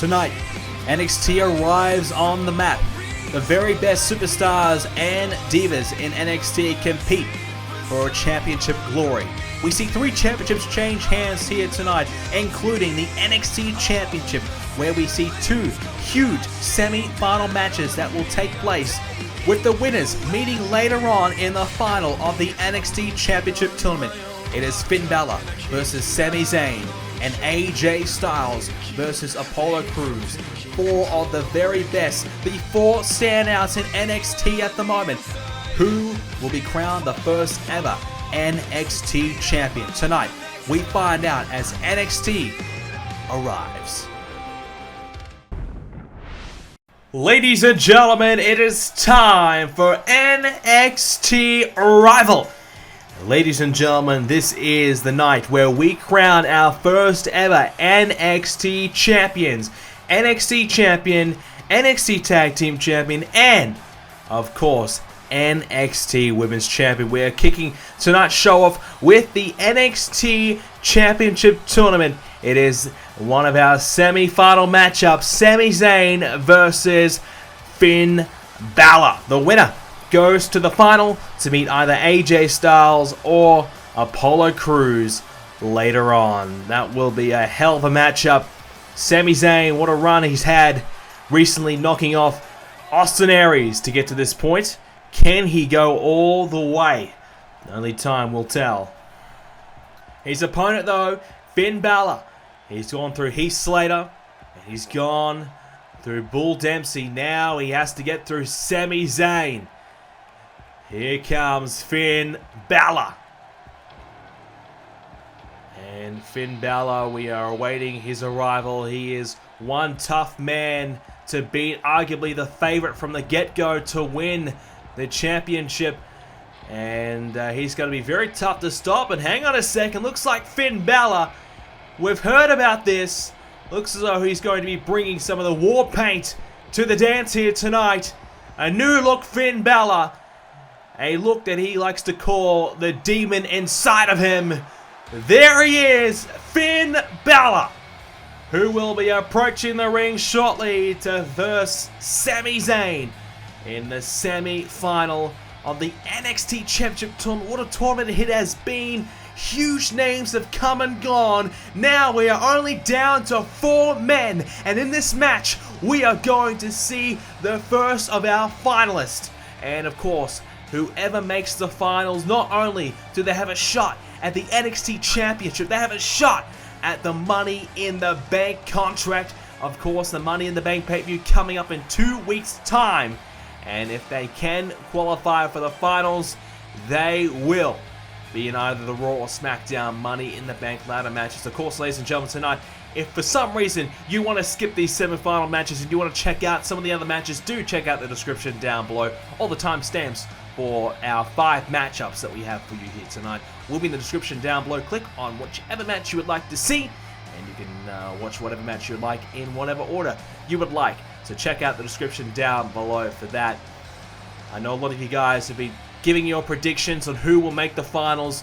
Tonight, NXT arrives on the map. The very best superstars and divas in NXT compete for championship glory. We see 3 championships change hands here tonight, including the NXT Championship, where we see 2 huge semi-final matches that will take place, with the winners meeting later on in the final of the NXT Championship Tournament. It is Finn Balor versus Sami Zayn and AJ Styles versus Apollo Crews. 4 of the very best, the 4 standouts in NXT at the moment. Who will be crowned the first ever NXT champion? Tonight, we find out as NXT arrives. Ladies and gentlemen, it is time for NXT Arrival. Ladies and gentlemen, this is the night where we crown our first ever NXT champions. NXT champion, NXT Tag Team champion, and, of course, NXT Women's Champion. We are kicking tonight's show off with the NXT Championship Tournament. It is one of our semi-final matchups, Sami Zayn versus Finn Balor. The winner goes to the final to meet either AJ Styles or Apollo Crews later on. That will be a hell of a matchup. Sami Zayn, what a run he's had recently, knocking off Austin Aries to get to this point. Can he go all the way? Only time will tell. His opponent, though, Finn Balor. He's gone through Heath Slater, and he's gone through Bull Dempsey. Now he has to get through Sami Zayn. Here comes Finn Balor. And Finn Balor, we are awaiting his arrival. He is one tough man to beat, arguably the favorite from the get-go to win the championship. And he's going to be very tough to stop. And hang on a second, looks like Finn Balor, we've heard about this. Looks as though he's going to be bringing some of the war paint to the dance here tonight. A new look Finn Balor. A look that he likes to call the demon inside of him. There he is, Finn Balor, who will be approaching the ring shortly to verse Sami Zayn in the semi-final of the NXT Championship Tournament. What a tournament it has been. Huge names have come and gone. Now we are only down to 4 men. And in this match, we are going to see the first of our finalists. And of course, whoever makes the finals, not only do they have a shot at the NXT Championship, they have a shot at the Money in the Bank contract. Of course, the Money in the Bank pay-per-view coming up in 2 weeks' time. And if they can qualify for the finals, they will be in either the Raw or SmackDown Money in the Bank ladder matches. Of course, ladies and gentlemen, tonight, if for some reason you want to skip these semi-final matches and you want to check out some of the other matches, do check out the description down below. All the timestamps for our 5 matchups that we have for you here tonight will be in the description down below. Click on whichever match you would like to see, and you can watch whatever match you would like in whatever order you would like. So check out the description down below for that. I know a lot of you guys have been giving your predictions on who will make the finals.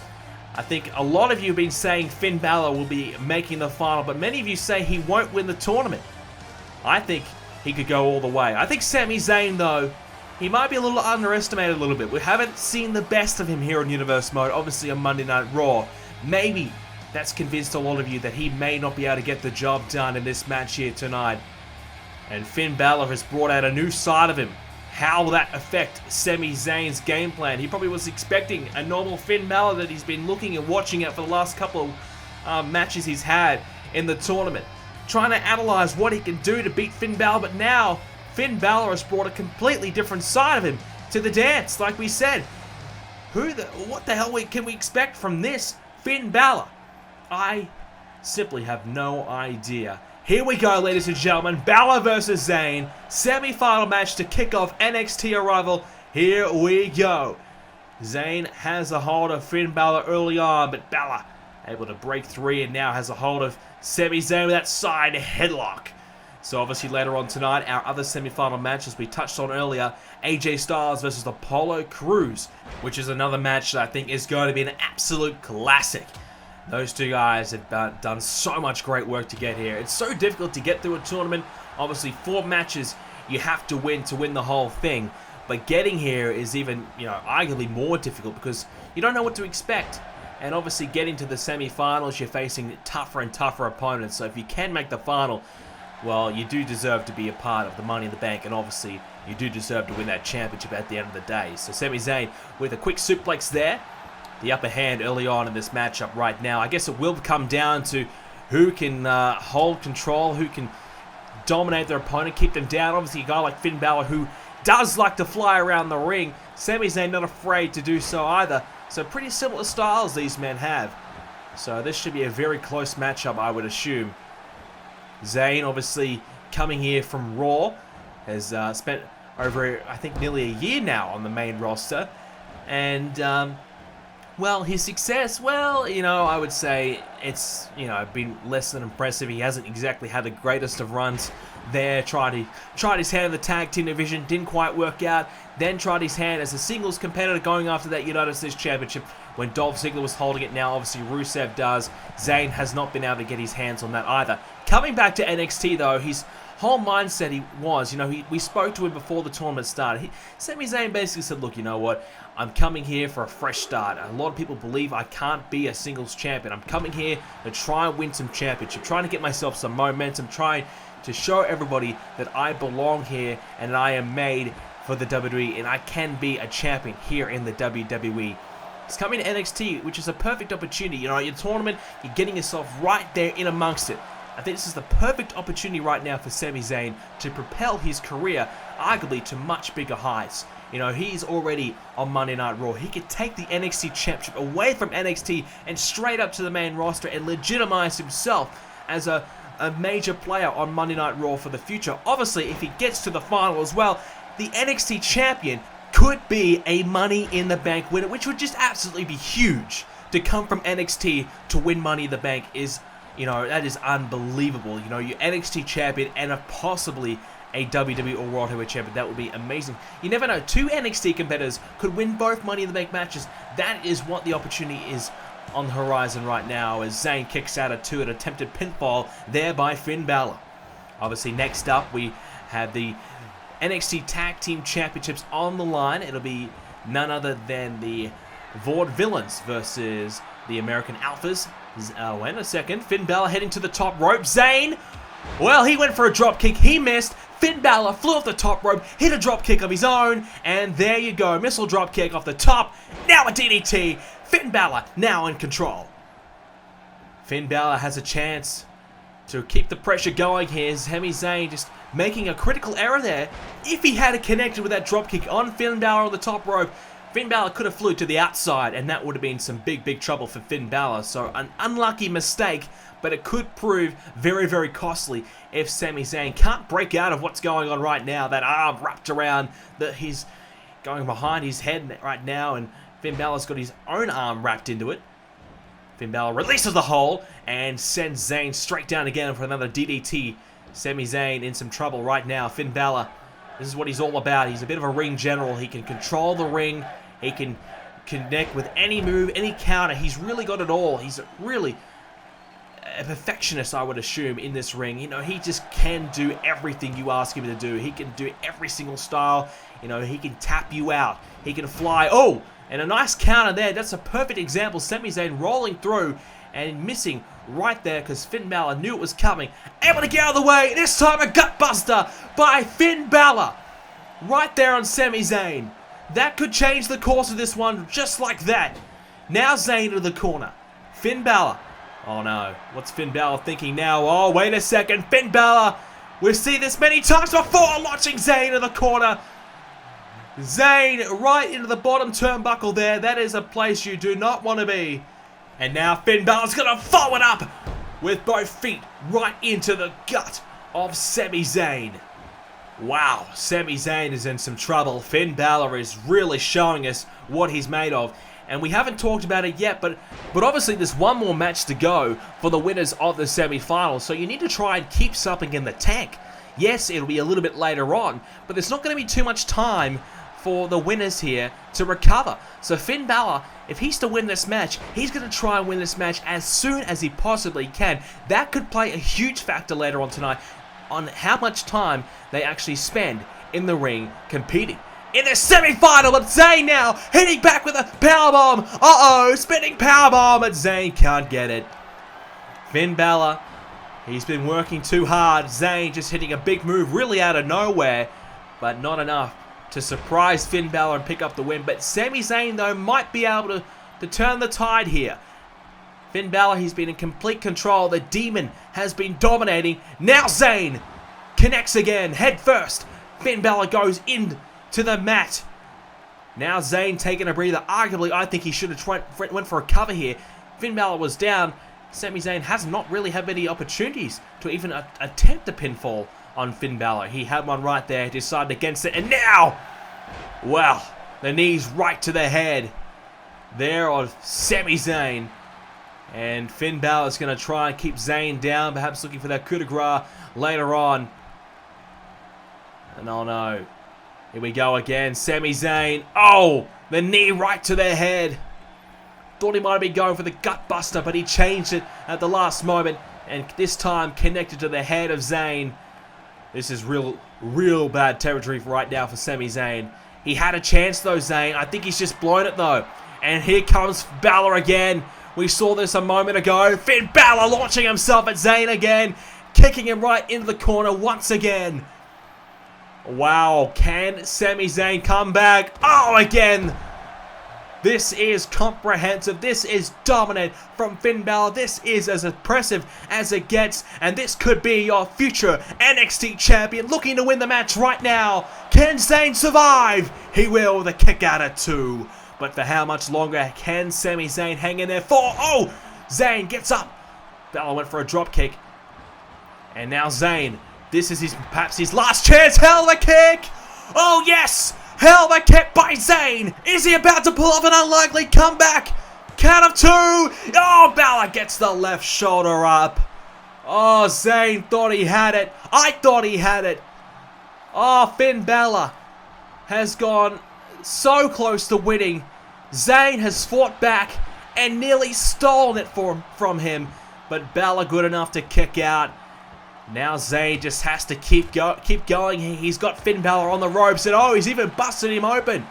I think a lot of you have been saying Finn Balor will be making the final, but many of you say he won't win the tournament. I think he could go all the way. I think Sami Zayn, though, he might be a little underestimated a little bit. We haven't seen the best of him here on Universe Mode, obviously on Monday Night Raw. Maybe that's convinced a lot of you that he may not be able to get the job done in this match here tonight. And Finn Balor has brought out a new side of him. How will that affect Sami Zayn's game plan? He probably was expecting a normal Finn Balor that he's been looking and watching at for the last couple of matches he's had in the tournament. Trying to analyze what he can do to beat Finn Balor, but now Finn Balor has brought a completely different side of him to the dance. Like we said, what the hell can we expect from this Finn Balor? I simply have no idea. Here we go, ladies and gentlemen. Balor versus Zayn. Semi-final match to kick off NXT Arrival. Here we go. Zayn has a hold of Finn Balor early on, but Balor able to break 3 and now has a hold of Sami Zayn with that side headlock. So obviously later on tonight, our other semi-final match, as we touched on earlier, AJ Styles versus Apollo Crews, which is another match that I think is going to be an absolute classic. Those two guys have done so much great work to get here. It's so difficult to get through a tournament. Obviously, 4 matches you have to win the whole thing. But getting here is even, arguably more difficult because you don't know what to expect. And obviously, getting to the semi-finals, you're facing tougher and tougher opponents. So if you can make the final, well, you do deserve to be a part of the Money in the Bank. And obviously, you do deserve to win that championship at the end of the day. So Sami Zayn with a quick suplex there. The upper hand early on in this matchup right now. I guess it will come down to who can hold control, who can dominate their opponent, keep them down. Obviously, a guy like Finn Balor who does like to fly around the ring. Sami Zayn not afraid to do so either. So pretty similar styles these men have. So this should be a very close matchup, I would assume. Zayn obviously coming here from Raw. Has spent over, I think, nearly a year now on the main roster. And, well, his success, I would say it's, been less than impressive. He hasn't exactly had the greatest of runs there. Tried his hand in the tag team division, didn't quite work out. Then tried his hand as a singles competitor going after that United States Championship when Dolph Ziggler was holding it. Now, obviously, Rusev does. Zayn has not been able to get his hands on that either. Coming back to NXT, though, his whole mindset was, we spoke to him before the tournament started. Sami Zayn basically said, look, you know what? I'm coming here for a fresh start. A lot of people believe I can't be a singles champion. I'm coming here to try and win some championship, trying to get myself some momentum, trying to show everybody that I belong here and I am made for the WWE and I can be a champion here in the WWE. It's coming to NXT, which is a perfect opportunity. Your tournament, you're getting yourself right there in amongst it. I think this is the perfect opportunity right now for Sami Zayn to propel his career arguably to much bigger heights. He's already on Monday Night Raw. He could take the NXT Championship away from NXT and straight up to the main roster and legitimize himself as a major player on Monday Night Raw for the future. Obviously, if he gets to the final as well, the NXT Champion could be a Money in the Bank winner, which would just absolutely be huge. To come from NXT to win Money in the Bank is, that is unbelievable. Your NXT Champion and possibly a WWE or World Heavyweight Champion. That would be amazing. You never know. 2 NXT competitors could win both Money in the Bank matches. That is what the opportunity is on the horizon right now as Zayn kicks out at 2, an attempted pinfall there by Finn Balor. Obviously, next up, we have the NXT Tag Team Championships on the line. It'll be none other than the Vaude Villians versus the American Alphas. Wait a second. Finn Balor heading to the top rope. Zayn, well, he went for a drop kick. He missed. Finn Balor flew off the top rope, hit a drop kick of his own, and there you go. Missile drop kick off the top. Now a DDT. Finn Balor now in control. Finn Balor has a chance to keep the pressure going here. Sami Zayn just making a critical error there. If he had connected with that drop kick on Finn Balor on the top rope, Finn Balor could have flew to the outside, and that would have been some big trouble for Finn Balor. So an unlucky mistake, but it could prove very costly if Sami Zayn can't break out of what's going on right now. That arm wrapped around, he's going behind his head right now, and Finn Balor's got his own arm wrapped into it. Finn Balor releases the hold and sends Zayn straight down again for another DDT. Sami Zayn in some trouble right now. Finn Balor, this is what he's all about. He's a bit of a ring general. He can control the ring. He can connect with any move, any counter. He's really got it all. He's really a perfectionist, I would assume, in this ring. He just can do everything you ask him to do. He can do every single style. He can tap you out. He can fly. Oh, and a nice counter there. That's a perfect example. Sami Zayn rolling through and missing right there because Finn Balor knew it was coming. Able to get out of the way. This time a gutbuster by Finn Balor. Right there on Sami Zayn. That could change the course of this one just like that. Now Zayn into the corner. Finn Balor. Oh no. What's Finn Balor thinking now? Oh, wait a second. Finn Balor. We've seen this many times before. Launching Zayn in the corner. Zayn right into the bottom turnbuckle there. That is a place you do not want to be. And now Finn Balor's going to follow it up with both feet right into the gut of Sami Zayn. Wow, Sami Zayn is in some trouble. Finn Balor is really showing us what he's made of. And we haven't talked about it yet, but obviously there's one more match to go for the winners of the semi-finals. So you need to try and keep something in the tank. Yes, it'll be a little bit later on, but there's not going to be too much time for the winners here to recover. So Finn Balor, if he's to win this match, he's going to try and win this match as soon as he possibly can. That could play a huge factor later on tonight on how much time they actually spend in the ring competing. In the semi-final, but Zayn now hitting back with a powerbomb. Uh-oh, spinning powerbomb, but Zayn can't get it. Finn Balor, he's been working too hard. Zayn just hitting a big move really out of nowhere, but not enough to surprise Finn Balor and pick up the win. But Sami Zayn, though, might be able to turn the tide here. Finn Balor, he's been in complete control. The Demon has been dominating. Now Zayn connects again, head first. Finn Balor goes into the mat. Now Zayn taking a breather. Arguably, I think he should have went for a cover here. Finn Balor was down. Sami Zayn has not really had many opportunities to even attempt a pinfall on Finn Balor. He had one right there, decided against it, and now, well, the knees right to the head there on Sami Zayn. And Finn Balor is going to try and keep Zayn down, perhaps looking for that coup de grace later on. And oh no, here we go again, Sami Zayn. Oh, the knee right to the head. Thought he might have been going for the gut buster, but he changed it at the last moment, and this time connected to the head of Zayn. This is real bad territory right now for Sami Zayn. He had a chance though, Zayn. I think he's just blown it though. And here comes Balor again. We saw this a moment ago. Finn Balor launching himself at Zayn again, kicking him right into the corner once again. Wow, can Sami Zayn come back? Oh, again. This is comprehensive. This is dominant from Finn Balor. This is as impressive as it gets. And this could be your future NXT champion looking to win the match right now. Can Zayn survive? He will with a kick out at 2. But for how much longer can Sami Zayn hang in there for? Oh! Zayn gets up. Balor went for a drop kick. And now Zayn. This is perhaps his last chance. Hell of a kick! Oh yes! Hell of a kick by Zayn! Is he about to pull off an unlikely comeback? Count of 2! Oh, Balor gets the left shoulder up. Oh, Zayn thought he had it. I thought he had it. Oh, Finn Balor has gone so close to winning. Zayn has fought back and nearly stolen it from him. But Balor good enough to kick out. Now Zayn just has to keep going. He's got Finn Balor on the ropes, and oh, he's even busted him open.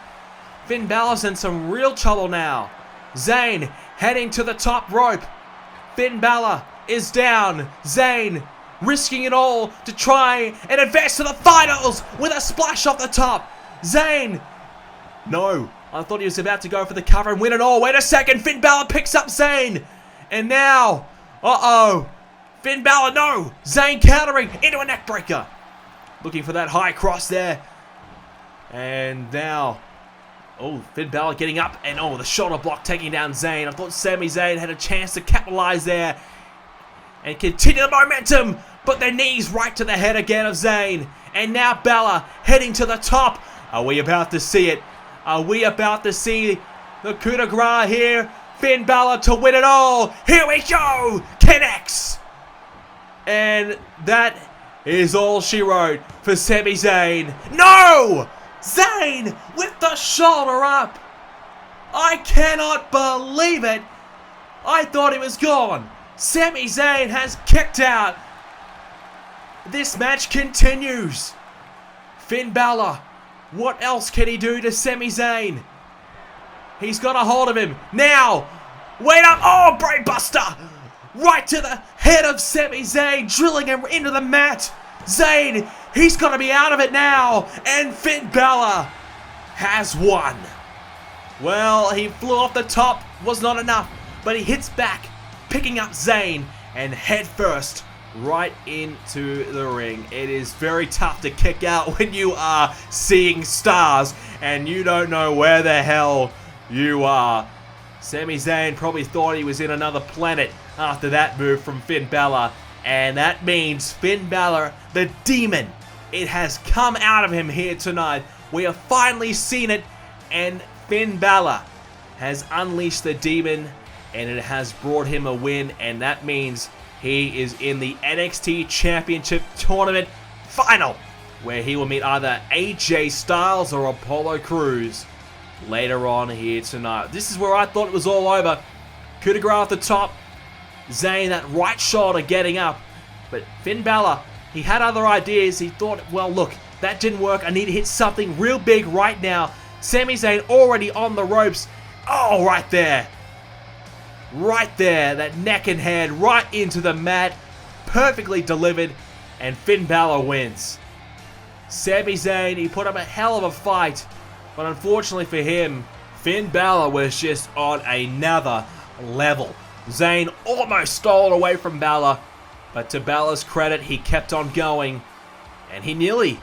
Finn Balor's in some real trouble now. Zayn heading to the top rope. Finn Balor is down. Zayn risking it all to try and advance to the finals with a splash off the top. Zayn. No, I thought he was about to go for the cover and win it all. Wait a second. Finn Balor picks up Zayn. And now, uh-oh. Finn Balor, no! Zayn countering into a neckbreaker. Looking for that high cross there. And now, oh, Finn Balor getting up. And oh, the shoulder block taking down Zayn. I thought Sami Zayn had a chance to capitalize there and continue the momentum. But their knees right to the head again of Zayn. And now Balor heading to the top. Are we about to see it? Are we about to see the coup de grace here? Finn Balor to win it all. Here we go. Connects. And that is all she wrote for Sami Zayn. No! Zayn with the shoulder up. I cannot believe it. I thought he was gone. Sami Zayn has kicked out. This match continues. Finn Balor, what else can he do to Sami Zayn? He's got a hold of him. Now, wait up. Oh, brainbuster. Right to the head of Sami Zayn, drilling him into the mat. Zayn, he's got to be out of it now. And Finn Balor has won. Well, he flew off the top, was not enough. But he hits back, picking up Zayn, and head first right into the ring. It is very tough to kick out when you are seeing stars and you don't know where the hell you are. Sami Zayn probably thought he was in another planet after that move from Finn Balor. And that means Finn Balor, the demon, it has come out of him here tonight. We have finally seen it. And Finn Balor has unleashed the demon. And it has brought him a win. And that means he is in the NXT Championship Tournament final. where he will meet either AJ Styles or Apollo Crews later on here tonight. This is where I thought it was all over. Coup de grace off the top. Zayn, that right shoulder getting up. But Finn Balor, he had other ideas. He thought, well, look, that didn't work. I need to hit something real big right now. Sami Zayn already on the ropes. Oh, right there. Right there. That neck and head right into the mat. Perfectly delivered. And Finn Balor wins. Sami Zayn, he put up a hell of a fight. But unfortunately for him, Finn Balor was just on another level. Zayn almost stole it away from Balor, but to Balor's credit, he kept on going, and he nearly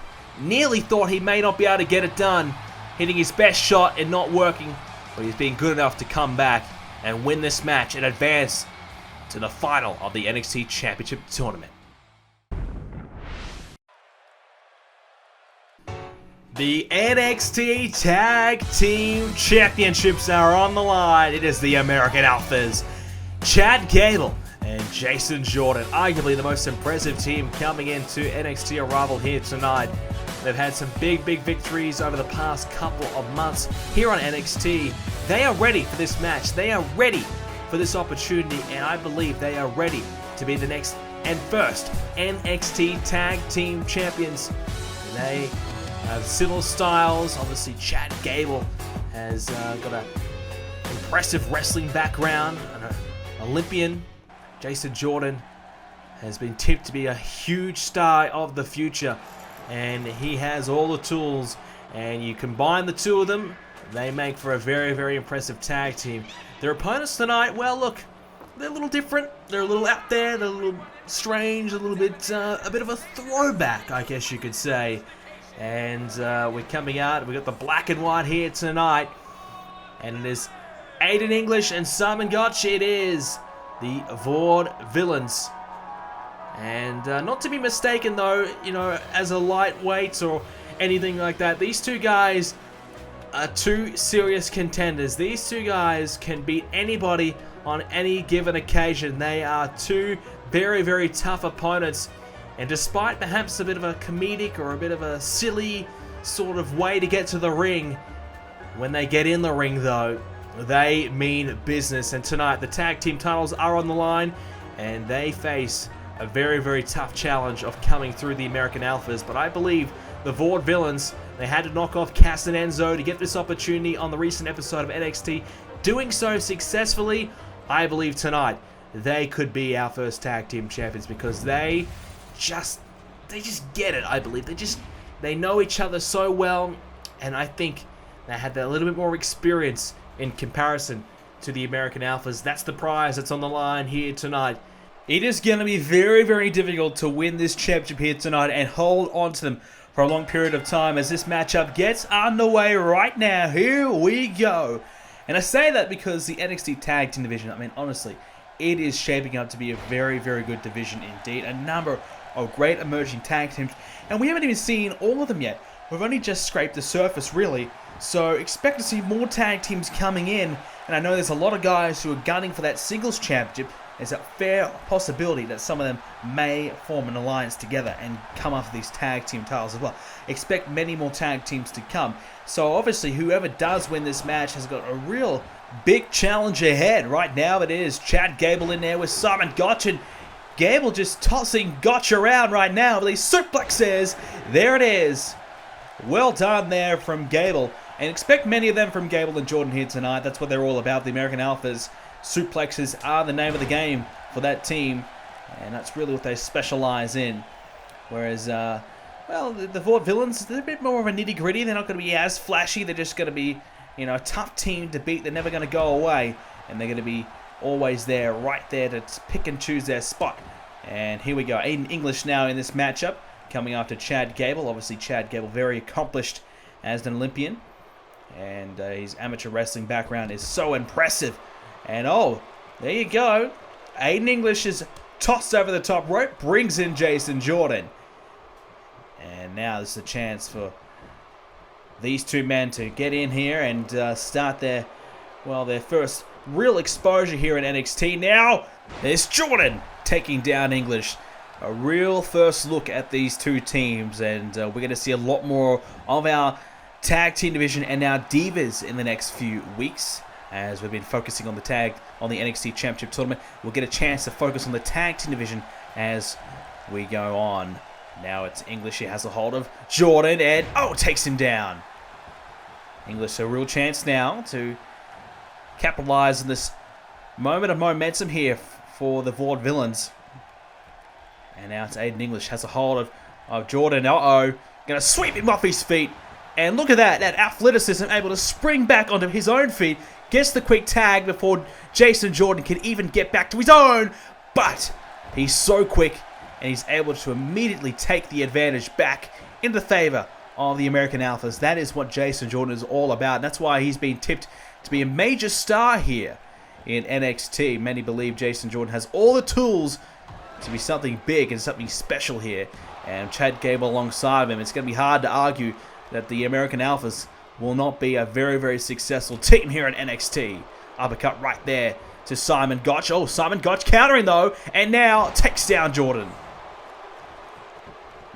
thought he may not be able to get it done, hitting his best shot and not working, but he's been good enough to come back and win this match and advance to the final of the NXT Championship Tournament. The NXT Tag Team Championships are on the line. It is the American Alphas, Chad Gable and Jason Jordan, arguably the most impressive team coming into NXT Arrival here tonight. They've had some big victories over the past couple of months here on NXT. They are ready for this match. They are ready for this opportunity, and I believe they are ready to be the next and first NXT Tag Team Champions. They have similar styles. Obviously, Chad Gable has got an impressive wrestling background, an Olympian. Jason Jordan has been tipped to be a huge star of the future, and he has all the tools, and you combine the two of them, they make for a very impressive tag team. Their opponents tonight, well, look, they're a little different, they're a little out there, they're a little strange, a little bit a bit of a throwback, I guess you could say. And we're coming out, we've got the black and white here tonight, and it is Aiden English and Simon Gotch. It is the Vaude Villains. And not to be mistaken though, you know, as a lightweight or anything like that, these two guys are two serious contenders. These two guys can beat anybody on any given occasion. They are two very tough opponents. And despite perhaps a bit of a comedic or a bit of a silly sort of way to get to the ring, when they get in the ring though, they mean business. And tonight the tag team titles are on the line, and they face a very tough challenge of coming through the American Alphas. But I believe the Vaude Villains, they had to knock off Cass and Enzo to get this opportunity on the recent episode of NXT. Doing so successfully, I believe tonight they could be our first tag team champions, because they just get it. I believe they know each other so well, and I think they had that little bit more experience in comparison to the American Alphas. That's the prize that's on the line here tonight. It is going to be very difficult to win this championship here tonight and hold on to them for a long period of time as this matchup gets underway right now. Here we go. And I say that because the NXT Tag Team division, I mean, honestly, it is shaping up to be a very good division indeed. A number of great emerging tag teams, and we haven't even seen all of them yet. We've only just scraped the surface, really. So expect to see more tag teams coming in, and I know there's a lot of guys who are gunning for that singles championship. There's a fair possibility that some of them may form an alliance together and come after these tag team titles as well. Expect many more tag teams to come. So obviously whoever does win this match has got a real big challenge ahead. Right now it is Chad Gable in there with Simon Gotch, and Gable just tossing Gotch around right now with these suplexes. There it is. Well done there from Gable. And expect many of them from Gable and Jordan here tonight. That's what they're all about, the American Alphas. Suplexes are the name of the game for that team, and that's really what they specialize in. Whereas, well, the Vaude Villains, they're a bit more of a nitty-gritty. They're not going to be as flashy. They're just going to be, you know, a tough team to beat. They're never going to go away, and they're going to be always there, right there to pick and choose their spot. And here we go. Aiden English now in this matchup, coming after Chad Gable. Obviously, Chad Gable, very accomplished as an Olympian, and his amateur wrestling background is so impressive. And oh, there you go. Aiden English is tossed over the top rope, brings in Jason Jordan. And now this is a chance for these two men to get in here and start their first real exposure here in NXT. Now, there's Jordan taking down English. a real first look at these two teams, and we're going to see a lot more of our tag team division and our divas in the next few weeks, as we've been focusing on the NXT Championship Tournament. We'll get a chance to focus on the tag team division as we go on. Now it's English. He has a hold of Jordan and takes him down. English a real chance now to capitalize on this moment of momentum here for the Vaude Villains. And now it's Aiden English has a hold of Jordan. Gonna sweep him off his feet. And look at that athleticism, able to spring back onto his own feet. Gets the quick tag before Jason Jordan can even get back to his own. But he's so quick, and he's able to immediately take the advantage back in the favor of the American Alphas. That is what Jason Jordan is all about. And that's why he's been tipped to be a major star here in NXT. Many believe Jason Jordan has all the tools to be something big and something special here. And Chad Gable alongside of him. It's going to be hard to argue that the American Alphas will not be a very, very successful team here in NXT. Uppercut right there to Simon Gotch. Oh, Simon Gotch countering though. And now takes down Jordan.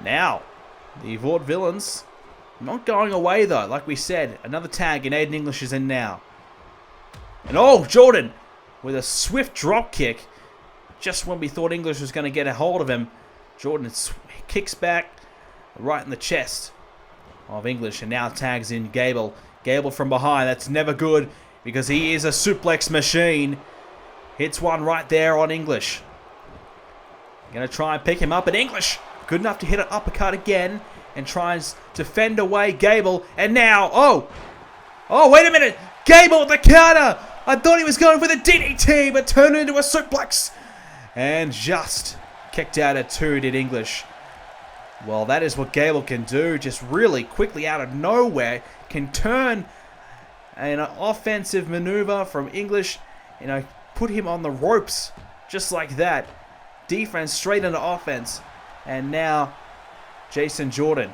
Now, the Vaude Villains not going away though. Like we said, another tag and Aiden English is in now. And Jordan with a swift drop kick. Just when we thought English was going to get a hold of him, Jordan kicks back right in the chest of English and now tags in Gable. Gable from behind. That's never good because he is a suplex machine. Hits one right there on English. Going to try and pick him up, and English good enough to hit an uppercut again and tries to fend away Gable. And now, wait a minute. Gable with the counter. I thought he was going for the DDT, but turned it into a suplex. And just kicked out at 2 did English. Well, that is what Gable can do. Just really quickly out of nowhere can turn an offensive maneuver from English. Put him on the ropes just like that. Defense straight into offense. And now Jason Jordan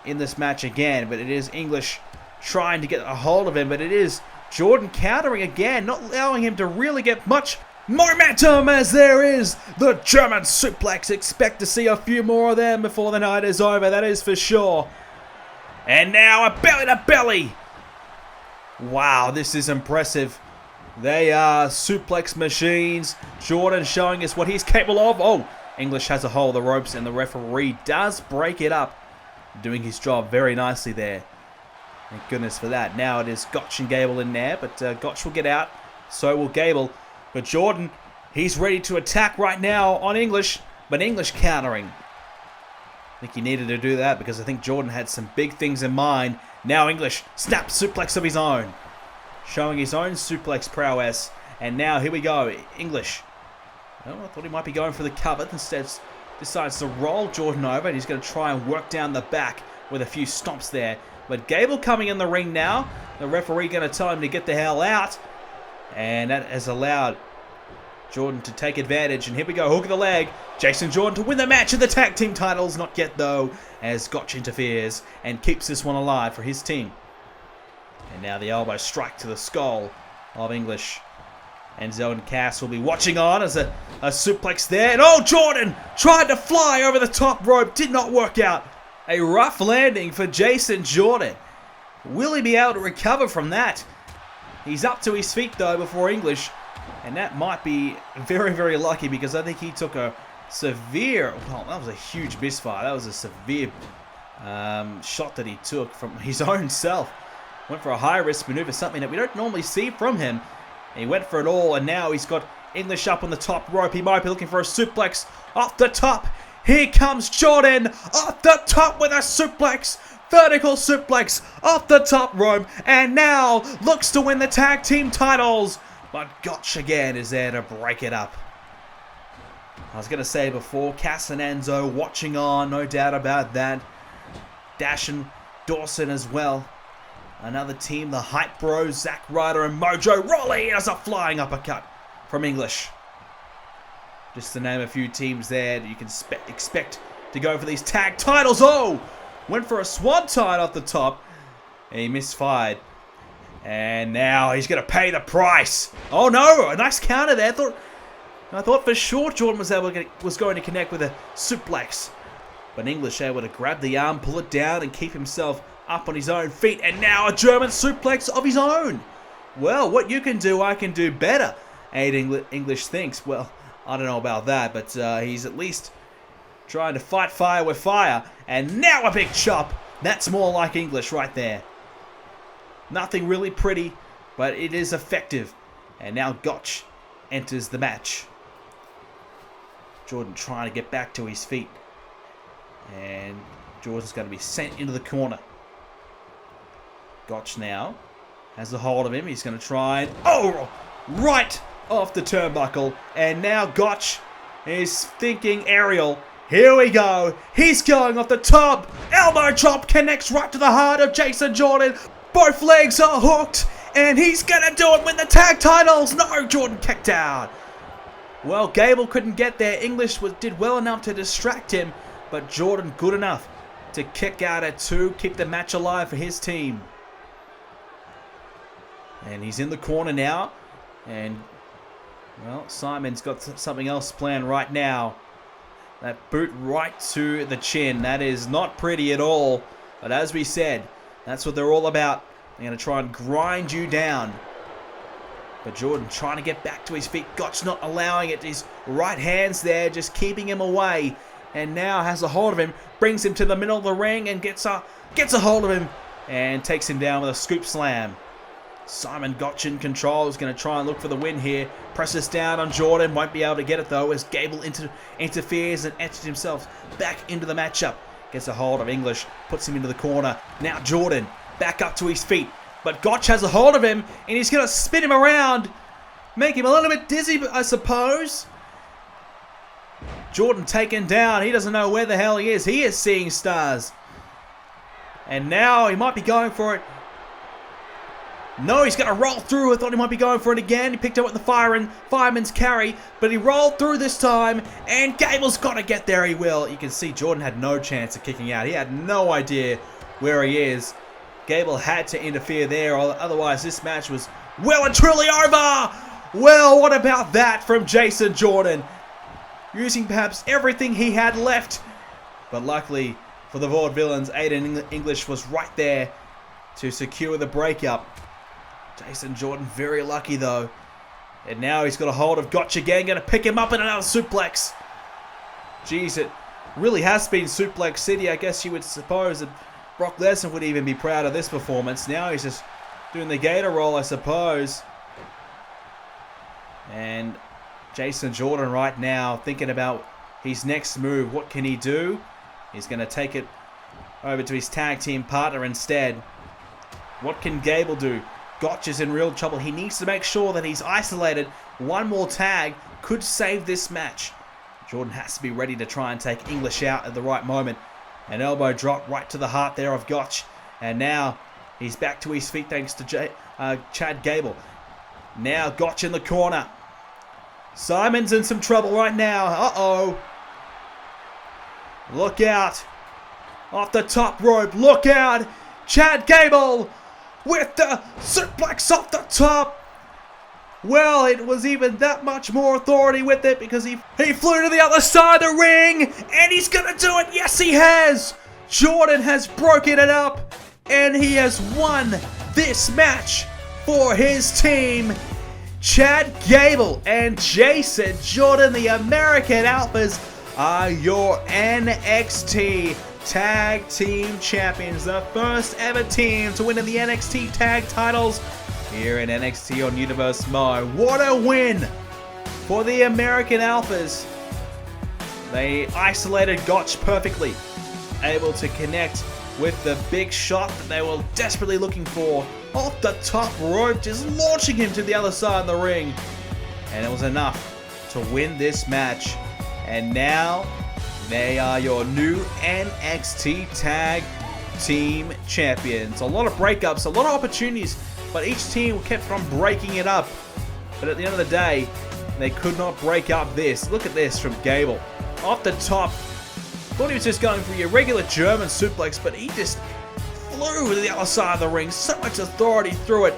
in this match again. But it is English trying to get a hold of him. But it is Jordan countering again. Not allowing him to really get much momentum, as there is the German suplex. Expect to see a few more of them before the night is over, that is for sure. And now a belly to belly. Wow, this is impressive. They are suplex machines. Jordan showing us what he's capable of. English has a hold of the ropes, and the referee does break it up. Doing his job very nicely there. Thank goodness for that. Now it is Gotch and Gable in there, but Gotch will get out. So will Gable. But Jordan, he's ready to attack right now on English, but English countering. I think he needed to do that because I think Jordan had some big things in mind. Now English, snap suplex of his own. Showing his own suplex prowess. And now here we go, English. I thought he might be going for the cover. Instead, decides to roll Jordan over, and he's going to try and work down the back with a few stomps there. But Gable coming in the ring now. The referee going to tell him to get the hell out. And that has allowed Jordan to take advantage. And here we go, hook of the leg. Jason Jordan to win the match of the tag team titles. Not yet though, as Gotch interferes and keeps this one alive for his team. And now the elbow strike to the skull of English. And Zoe Cass will be watching on as a suplex there. And Jordan tried to fly over the top rope. Did not work out. A rough landing for Jason Jordan. Will he be able to recover from that? He's up to his feet though before English. And that might be very, very lucky because I think he took a severe... Well, that was a huge misfire. That was a severe shot that he took from his own self. Went for a high-risk maneuver, something that we don't normally see from him. And he went for it all, and now he's got English up on the top rope. He might be looking for a suplex off the top. Here comes Jordan off the top with a suplex. Vertical suplex off the top rope. And now looks to win the tag team titles. But Gotch again is there to break it up. I was going to say before, Cass and Enzo watching on, no doubt about that. Dash and Dawson as well. Another team, the Hype Bros, Zack Ryder and Mojo Rawley as a flying uppercut from English. Just to name a few teams there that you can expect to go for these tag titles. Went for a swanton off the top. And he misfired. And now he's going to pay the price. Oh no, a nice counter there. I thought for sure Jordan was going to connect with a suplex. But English able to grab the arm, pull it down, and keep himself up on his own feet. And now a German suplex of his own. Well, what you can do, I can do better. Aid English thinks. Well, I don't know about that, but he's at least trying to fight fire with fire. And now a big chop. That's more like English right there. Nothing really pretty, but it is effective. And now Gotch enters the match. Jordan trying to get back to his feet. And Jordan's going to be sent into the corner. Gotch now has a hold of him. He's going to try and... Oh! Right off the turnbuckle. And now Gotch is thinking aerial. Here we go. He's going off the top. Elbow drop connects right to the heart of Jason Jordan. Both legs are hooked. And he's going to do it with the tag titles. No, Jordan kicked out. Well, Gable couldn't get there. English did well enough to distract him. But Jordan good enough to kick out at 2. Keep the match alive for his team. And he's in the corner now. And, well, Simon's got something else planned right now. That boot right to the chin. That is not pretty at all. But as we said, that's what they're all about. They're going to try and grind you down. But Jordan trying to get back to his feet. Gotch not allowing it. His right hand's there, just keeping him away. And now has a hold of him. Brings him to the middle of the ring and gets a hold of him. And takes him down with a scoop slam. Simon Gotch in control. Is going to try and look for the win here. Presses down on Jordan. Won't be able to get it though as Gable interferes and enters himself back into the matchup. Gets a hold of English. Puts him into the corner. Now Jordan back up to his feet. But Gotch has a hold of him. And he's going to spin him around. Make him a little bit dizzy, I suppose. Jordan taken down. He doesn't know where the hell he is. He is seeing stars. And now he might be going for it. No, he's going to roll through. I thought he might be going for it again. He picked up with the fireman's carry, but he rolled through this time, and Gable's got to get there. He will. You can see Jordan had no chance of kicking out. He had no idea where he is. Gable had to interfere there, otherwise this match was well and truly over. Well, what about that from Jason Jordan? Using perhaps everything he had left. But luckily for the Vaude Villains, Aiden English was right there to secure the breakup. Jason Jordan very lucky though. And now he's got a hold of Gotch again. Going to pick him up in another suplex. Jeez, it really has been Suplex City. I guess you would suppose that Brock Lesnar would even be proud of this performance. Now he's just doing the gator roll, I suppose. And Jason Jordan right now thinking about his next move. What can he do? He's going to take it over to his tag team partner instead. What can Gable do? Gotch is in real trouble. He needs to make sure that he's isolated. One more tag could save this match. Jordan has to be ready to try and take English out at the right moment. An elbow drop right to the heart there of Gotch. And now he's back to his feet thanks to Chad Gable. Now Gotch in the corner. Simon's in some trouble right now. Uh-oh. Look out. Off the top rope. Look out. Chad Gable with the suplex off the top. Well, it was even that much more authority with it because he flew to the other side of the ring. And he's going to do it. Yes, he has. Jordan has broken it up. And he has won this match for his team. Chad Gable and Jason Jordan, the American Alphas, are your NXT Tag Team Champions. The first ever team to win in the NXT Tag titles here in NXT on Universe Mo. What a win for the American Alphas. They isolated Gotch perfectly, able to connect with the big shot that they were desperately looking for. Off the top rope, just launching him to the other side of the ring. And it was enough to win this match. And now, they are your new NXT Tag Team Champions. A lot of breakups, a lot of opportunities, but each team kept on breaking it up. But at the end of the day, they could not break up this. Look at this from Gable. Off the top. Thought he was just going for your regular German suplex, but he just flew to the other side of the ring. So much authority through it.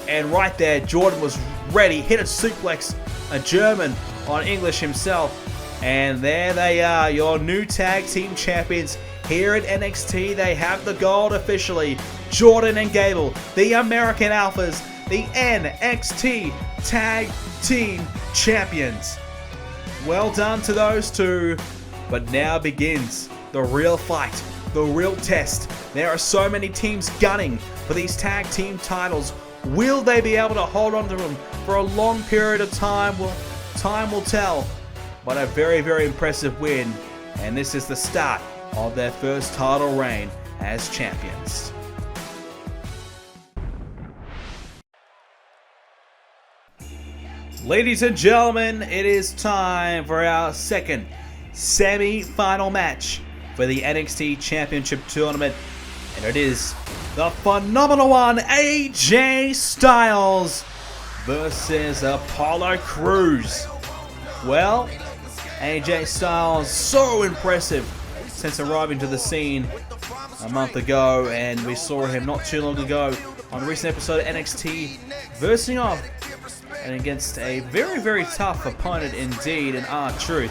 And right there, Jordan was ready. Hit a suplex, a German, on English himself. And there they are, your new tag team champions here at NXT. They have the gold officially. Jordan and Gable, the American Alphas, the NXT Tag Team Champions. Well done to those two. But now begins the real fight, the real test. There are so many teams gunning for these tag team titles. Will they be able to hold on to them for a long period of time? Well, time will tell. But a very, very impressive win. And this is the start of their first title reign as champions. Ladies and gentlemen, it is time for our second semi-final match for the NXT Championship Tournament. And it is the phenomenal one, AJ Styles versus Apollo Crews. Well, AJ Styles, so impressive since arriving to the scene a month ago, and we saw him not too long ago on a recent episode of NXT versing off and against a very, very tough opponent indeed in R-Truth.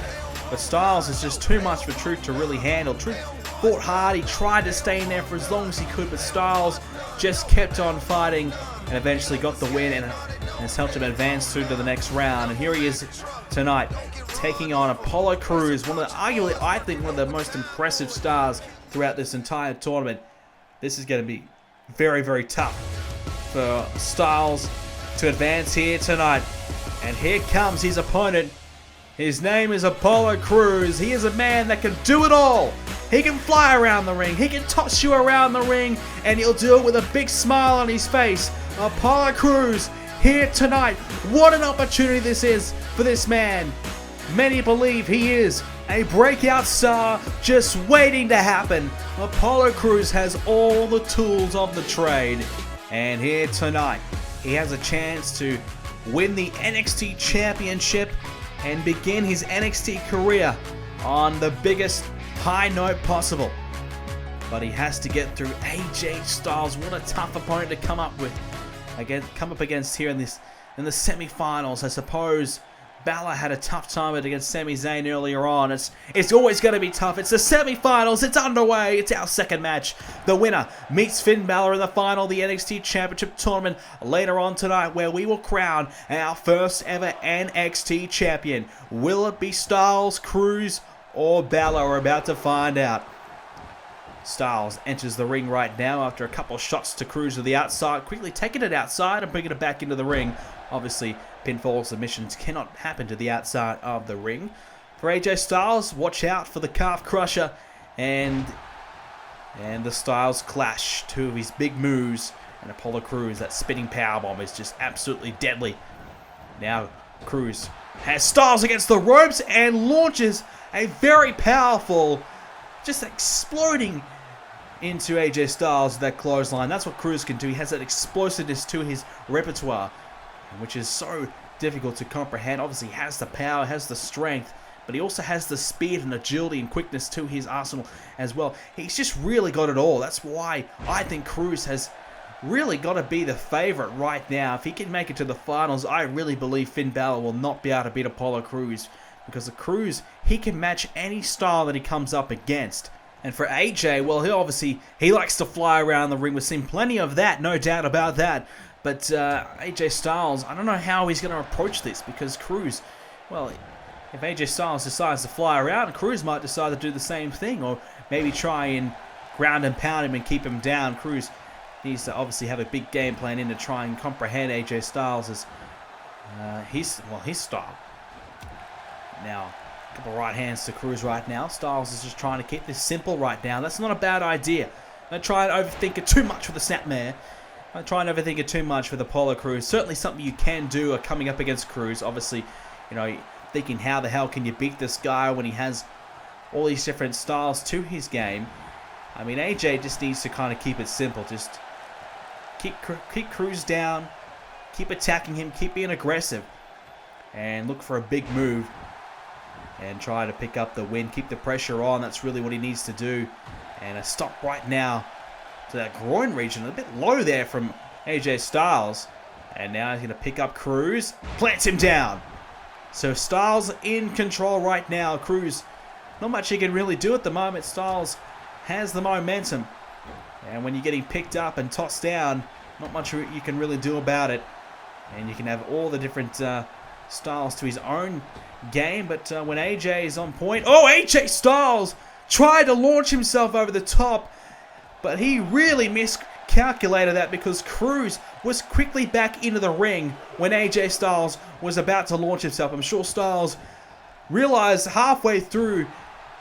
But Styles is just too much for Truth to really handle. Truth fought hard, he tried to stay in there for as long as he could, but Styles just kept on fighting and eventually got the win and has helped him advance through to the next round. And here he is tonight, taking on Apollo Crews, one of the, arguably, I think, one of the most impressive stars throughout this entire tournament. This is going to be very, very tough for Styles to advance here tonight. And here comes his opponent. His name is Apollo Crews. He is a man that can do it all. He can fly around the ring. He can toss you around the ring, and he'll do it with a big smile on his face. Apollo Crews here tonight. What an opportunity this is for this man. Many believe he is a breakout star just waiting to happen. Apollo Crews has all the tools of the trade. And here tonight, he has a chance to win the NXT Championship and begin his NXT career on the biggest high note possible. But he has to get through AJ Styles. What a tough opponent to come up against here in the semi-finals. I suppose Balor had a tough time against Sami Zayn earlier on. It's always going to be tough. It's the semi-finals. It's underway. It's our second match. The winner meets Finn Balor in the final, the NXT Championship Tournament later on tonight, where we will crown our first ever NXT champion. Will it be Styles, Crews, or Balor? We're about to find out. Styles enters the ring right now after a couple of shots to Crews to the outside, quickly taking it outside and bringing it back into the ring. Obviously, pinfall submissions cannot happen to the outside of the ring. For AJ Styles, watch out for the calf crusher and the Styles clash. Two of his big moves, and Apollo Crews, that spinning powerbomb is just absolutely deadly. Now Crews has Styles against the ropes and launches a very powerful, just exploding into AJ Styles with that clothesline. That's what Crews can do. He has that explosiveness to his repertoire, which is so difficult to comprehend. Obviously, he has the power, has the strength, but he also has the speed and agility and quickness to his arsenal as well. He's just really got it all. That's why I think Crews has really got to be the favorite right now. If he can make it to the finals, I really believe Finn Balor will not be able to beat Apollo Crews, because the Crews, he can match any style that he comes up against. And for AJ, well, he likes to fly around the ring. We've seen plenty of that, no doubt about that. But AJ Styles, I don't know how he's going to approach this, because Crews, well, if AJ Styles decides to fly around, Crews might decide to do the same thing, or maybe try and ground and pound him and keep him down. Crews needs to obviously have a big game plan in to try and comprehend AJ Styles' his style. Now, a couple right hands to Crews right now. Styles is just trying to keep this simple right now. That's not a bad idea. Don't try and overthink it too much with the Snapmare. Don't try and overthink it too much with Apollo Crews. Certainly something you can do coming up against Crews. Obviously, you know, thinking how the hell can you beat this guy when he has all these different styles to his game. I mean, AJ just needs to kind of keep it simple. Just keep Crews down, keep attacking him, keep being aggressive, and look for a big move and try to pick up the win. Keep the pressure on. That's really what he needs to do. And a stop right now to that groin region. A bit low there from AJ Styles. And now he's going to pick up Crews. Plants him down. So Styles in control right now. Cruz, not much he can really do at the moment. Styles has the momentum. And when you're getting picked up and tossed down, not much you can really do about it. And you can have all the different styles to his own game. But when AJ is on point... Oh, AJ Styles tried to launch himself over the top. But he really miscalculated that because Cruz was quickly back into the ring when AJ Styles was about to launch himself. I'm sure Styles realized halfway through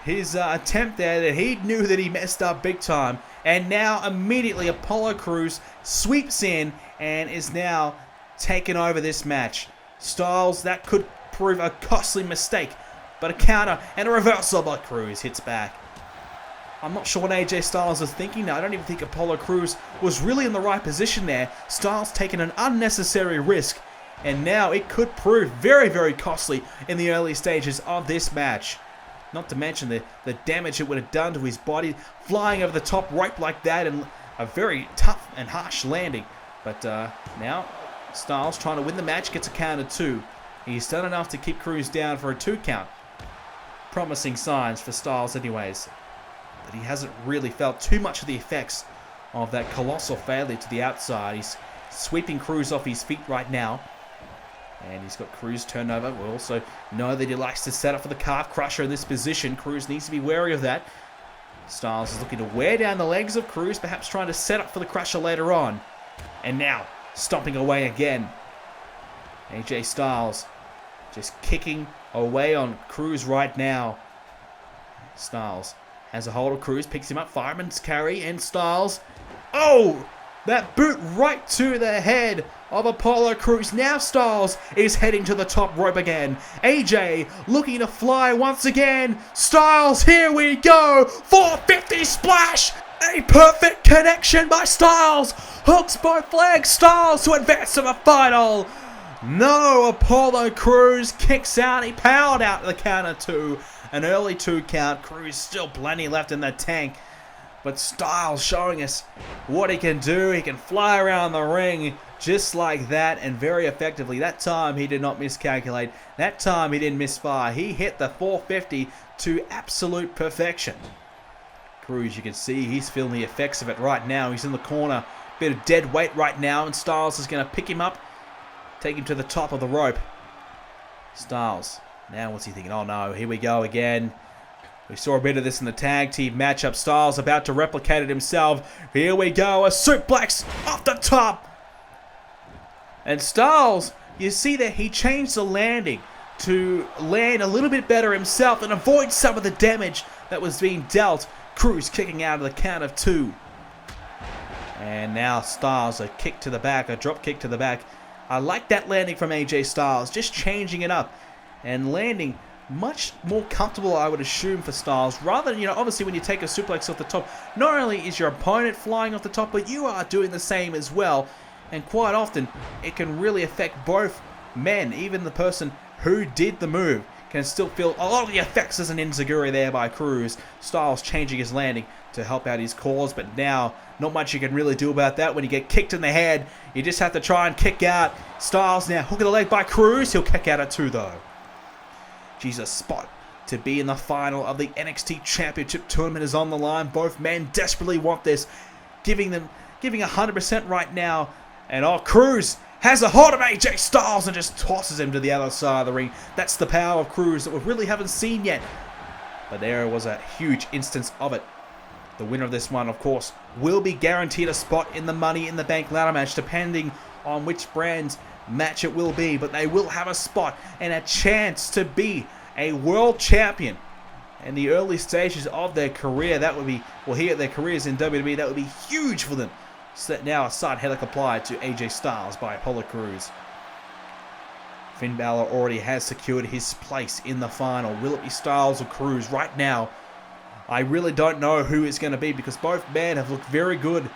his attempt there that he knew that he messed up big time. And now immediately Apollo Crews sweeps in and is now taking over this match. Styles, that could prove a costly mistake. But a counter and a reversal by Crews hits back. I'm not sure what AJ Styles is thinking now. I don't even think Apollo Crews was really in the right position there. Styles taking an unnecessary risk. And now it could prove very, very costly in the early stages of this match. Not to mention the damage it would have done to his body. Flying over the top rope like that and a very tough and harsh landing. But now Styles trying to win the match, gets a counter 2. He's done enough to keep Crews down for a 2 count. Promising signs for Styles anyways. But he hasn't really felt too much of the effects of that colossal failure to the outside. He's sweeping Crews off his feet right now. And he's got Crews turned over. We also know that he likes to set up for the calf crusher in this position. Crews needs to be wary of that. Styles is looking to wear down the legs of Crews, perhaps trying to set up for the crusher later on. And now, stomping away again. AJ Styles just kicking away on Crews right now. Styles has a hold of Crews, picks him up, fireman's carry, and Styles. Oh! That boot right to the head of Apollo Crews. Now Styles is heading to the top rope again. AJ looking to fly once again. Styles, here we go. 450 splash. A perfect connection by Styles. Hooks both legs. Styles to advance to the final. No, Apollo Crews kicks out. He powered out the counter 2. An early 2 count. Crews still plenty left in the tank. But Styles showing us what he can do. He can fly around the ring just like that and very effectively. That time he did not miscalculate. That time he didn't misfire. He hit the 450 to absolute perfection. Crews, you can see he's feeling the effects of it right now. He's in the corner. Bit of dead weight right now. And Styles is going to pick him up. Take him to the top of the rope. Styles. Now what's he thinking? Oh no, here we go again. We saw a bit of this in the tag team matchup. Styles about to replicate it himself. Here we go. A suplex off the top. And Styles, you see that he changed the landing to land a little bit better himself and avoid some of the damage that was being dealt. Crews kicking out of the count of 2. And now Styles, a kick to the back, a drop kick to the back. I like that landing from AJ Styles. Just changing it up and landing much more comfortable, I would assume, for Styles. Rather than, obviously when you take a suplex off the top, not only is your opponent flying off the top, but you are doing the same as well. And quite often, it can really affect both men. Even the person who did the move can still feel a lot of the effects as an enziguri there by Crews. Styles changing his landing to help out his cause, but now not much you can really do about that. When you get kicked in the head, you just have to try and kick out. Styles now hooking the leg by Crews. He'll kick out at 2 though. Jesus, spot to be in the final of the NXT Championship Tournament is on the line. Both men desperately want this, giving 100% right now. And Crews has a hold of AJ Styles and just tosses him to the other side of the ring. That's the power of Crews that we really haven't seen yet. But there was a huge instance of it. The winner of this one, of course, will be guaranteed a spot in the Money in the Bank ladder match, depending on which brand's match it will be. But they will have a spot and a chance to be a world champion in the early stages of their career. That would be, well, here their careers in WWE, that would be huge for them. So now a side headlock applied to AJ Styles by Apollo Crews. Finn Balor already has secured his place in the final. Will it be Styles or Crews? Right now, I really don't know who it's going to be because both men have looked very good.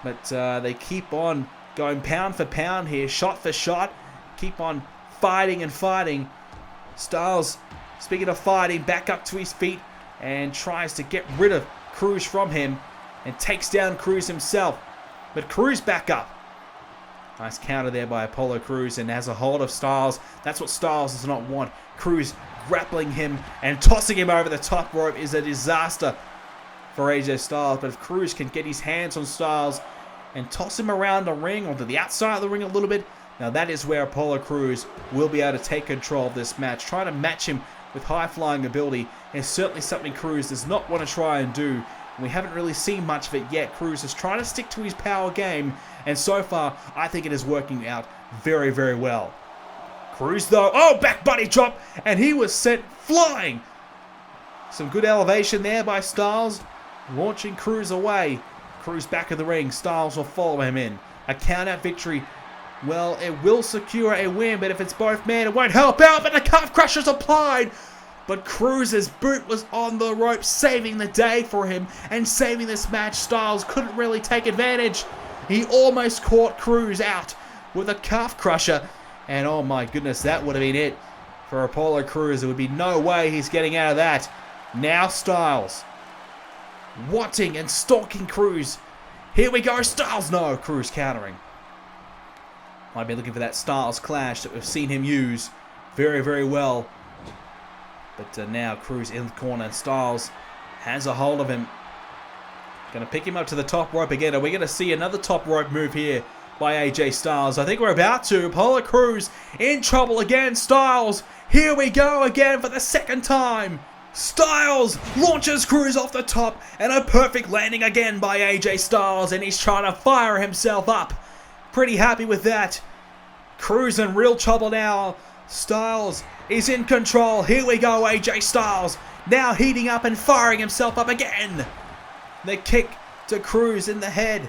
But they keep on going pound for pound here, shot for shot. Keep on fighting and fighting. Styles, speaking of fighting, back up to his feet and tries to get rid of Crews from him and takes down Crews himself. But Crews back up. Nice counter there by Apollo Crews, and has a hold of Styles. That's what Styles does not want. Crews grappling him and tossing him over the top rope is a disaster for AJ Styles. But if Crews can get his hands on Styles and toss him around the ring, onto the outside of the ring a little bit, now that is where Apollo Crews will be able to take control of this match. Trying to match him with high-flying ability is certainly something Crews does not want to try and do. We haven't really seen much of it yet. Crews is trying to stick to his power game, and so far, I think it is working out very, very well. Crews, though, oh, back body drop, and he was sent flying. Some good elevation there by Styles, launching Crews away. Crews back in the ring. Styles will follow him in. A count-out victory. Well, it will secure a win, but if it's both men, it won't help out, but the calf crusher's applied. But Cruz's boot was on the rope, saving the day for him and saving this match. Styles couldn't really take advantage. He almost caught Cruz out with a calf crusher. And oh my goodness, that would have been it for Apollo Crews. There would be no way he's getting out of that. Now Styles wanting and stalking Cruz. Here we go, Styles. No, Cruz countering. Might be looking for that Styles clash that we've seen him use very, very well. But now Cruz in the corner, and Styles has a hold of him. Going to pick him up to the top rope again. Are we going to see another top rope move here by AJ Styles? I think we're about to. Apollo Crews in trouble again. Styles, here we go again for the second time. Styles launches Crews off the top, and a perfect landing again by AJ Styles, and he's trying to fire himself up. Pretty happy with that. Crews in real trouble now. Styles is in control. Here we go, AJ Styles. Now heating up and firing himself up again. The kick to Crews in the head.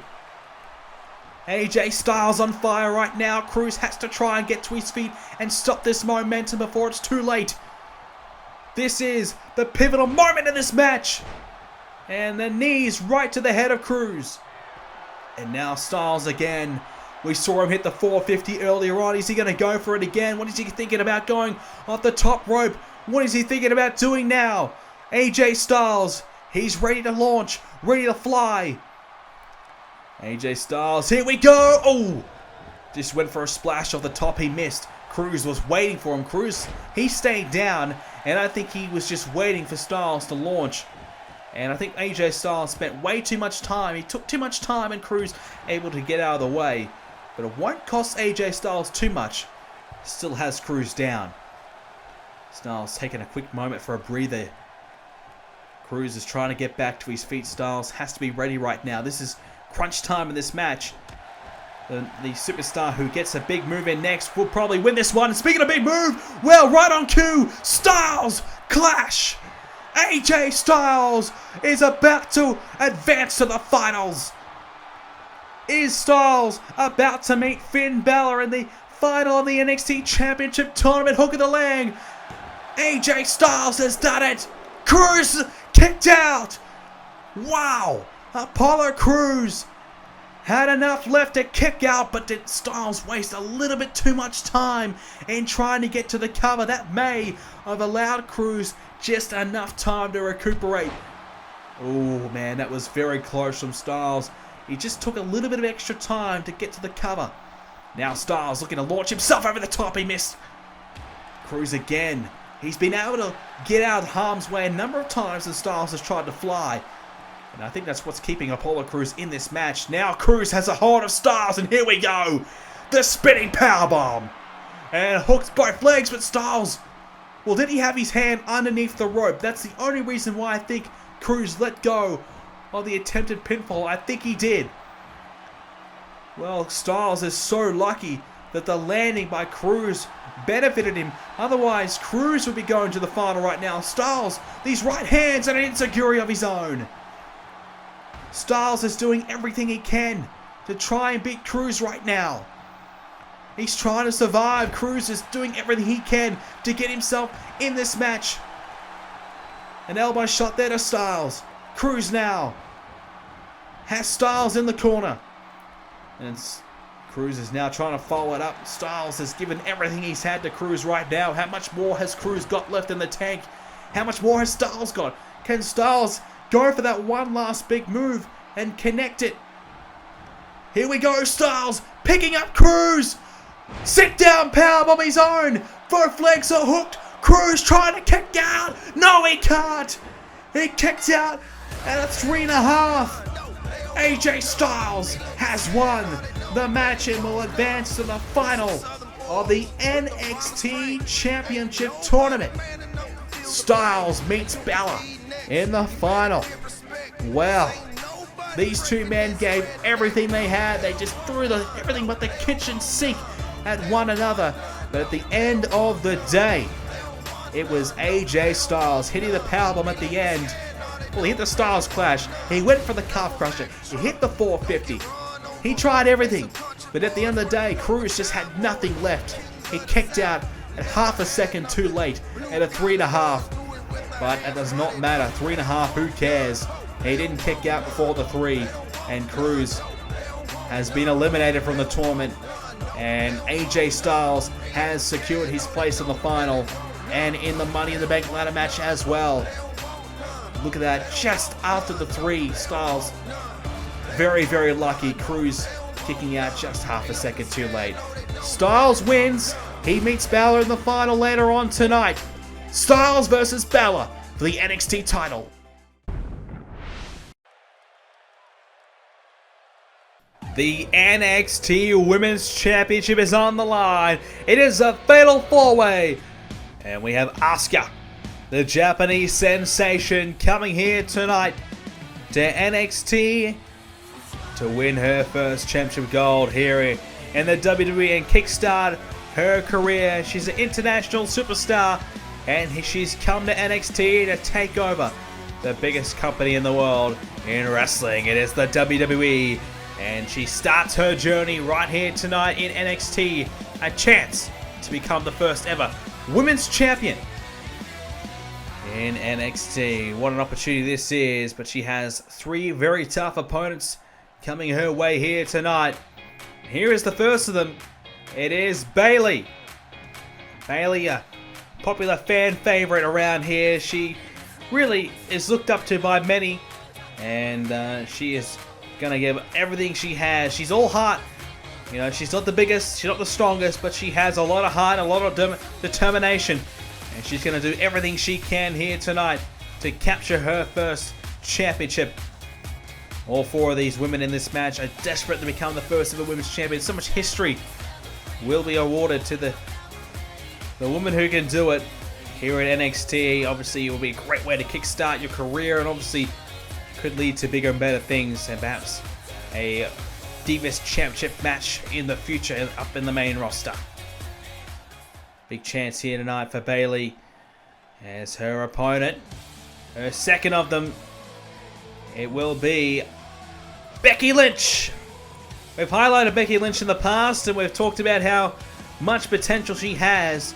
AJ Styles on fire right now. Crews has to try and get to his feet and stop this momentum before it's too late. This is the pivotal moment in this match. And the knees right to the head of Crews. And now Styles again. We saw him hit the 450 earlier on. Is he going to go for it again? What is he thinking about going off the top rope? What is he thinking about doing now? AJ Styles, he's ready to launch, ready to fly. AJ Styles, here we go. Oh, just went for a splash off the top. He missed. Crews was waiting for him. Crews, he stayed down, and I think he was just waiting for Styles to launch. And I think AJ Styles spent way too much time. He took too much time, and Crews able to get out of the way. But it won't cost AJ Styles too much. Still has Crews down. Styles taking a quick moment for a breather. Crews is trying to get back to his feet. Styles has to be ready right now. This is crunch time in this match. The superstar who gets a big move in next will probably win this one. And speaking of big move, well, right on cue, Styles clash. AJ Styles is about to advance to the finals. Is Styles about to meet Finn Balor in the final of the NXT Championship Tournament? Hook of the leg. AJ Styles has done it. Crews kicked out. Wow. Apollo Crews had enough left to kick out, but did Styles waste a little bit too much time in trying to get to the cover? That may have allowed Crews just enough time to recuperate. Oh man, that was very close from Styles. He just took a little bit of extra time to get to the cover. Now Styles looking to launch himself over the top. He missed. Crews again. He's been able to get out of harm's way a number of times as Styles has tried to fly. And I think that's what's keeping Apollo Crews in this match. Now Crews has a hold of Styles, and here we go. The spinning powerbomb. And hooks both legs, but Styles, well, did he have his hand underneath the rope? That's the only reason why I think Crews let go of the attempted pinfall. I think he did. Well, Styles is so lucky that the landing by Crews benefited him. Otherwise, Crews would be going to the final right now. Styles, these right hands and an insecurity of his own. Styles is doing everything he can to try and beat Crews right now. He's trying to survive. Crews is doing everything he can to get himself in this match. An elbow shot there to Styles. Crews now has Styles in the corner. And Crews is now trying to follow it up. Styles has given everything he's had to Crews right now. How much more has Crews got left in the tank? How much more has Styles got? Can Styles go for that one last big move and connect it? Here we go, Styles picking up Cruz. Sit down powerbomb his own. Both legs are hooked. Cruz trying to kick out. No, he can't. He kicked out at a 3.5. AJ Styles has won the match and will advance to the final of the NXT Championship Tournament. Styles meets Balor in the final. Well, these two men gave everything they had. They just threw everything but the kitchen sink at one another. But at the end of the day, it was AJ Styles hitting the powerbomb at the end. Well, he hit the Styles Clash. He went for the Calf Crusher. He hit the 450. He tried everything. But at the end of the day, Cruz just had nothing left. He kicked out at half a second too late at a 3.5. But it does not matter. 3.5, who cares? He didn't kick out before the 3. And Cruz has been eliminated from the tournament. And AJ Styles has secured his place in the final and in the Money in the Bank ladder match as well. Look at that, just after the 3, Styles very, very lucky. Cruz kicking out just half a second too late. Styles wins. He meets Balor in the final later on tonight. Styles versus Balor for the NXT title. The NXT Women's Championship is on the line. It is a fatal 4-way. And we have Asuka, the Japanese sensation, coming here tonight to NXT to win her first championship gold here in the WWE and kickstart her career. She's an international superstar and she's come to NXT to take over the biggest company in the world in wrestling. It is the WWE, and she starts her journey right here tonight in NXT. A chance to become the first ever women's champion in NXT. What an opportunity this is, but she has 3 very tough opponents coming her way here tonight. Here is the first of them. It is Bayley. Bayley, a popular fan favorite around here. She really is looked up to by many, and she is gonna give everything she has. She's all heart. You know, she's not the biggest, she's not the strongest, but she has a lot of heart, a lot of determination. And she's going to do everything she can here tonight to capture her first championship. All 4 of these women in this match are desperate to become the first ever women's champion. So much history will be awarded to the woman who can do it here at NXT. Obviously, it will be a great way to kickstart your career, and obviously could lead to bigger and better things, and perhaps a Divas Championship match in the future up in the main roster. Big chance here tonight for Bayley as her opponent. Her second of them, it will be Becky Lynch. We've highlighted Becky Lynch in the past, and we've talked about how much potential she has.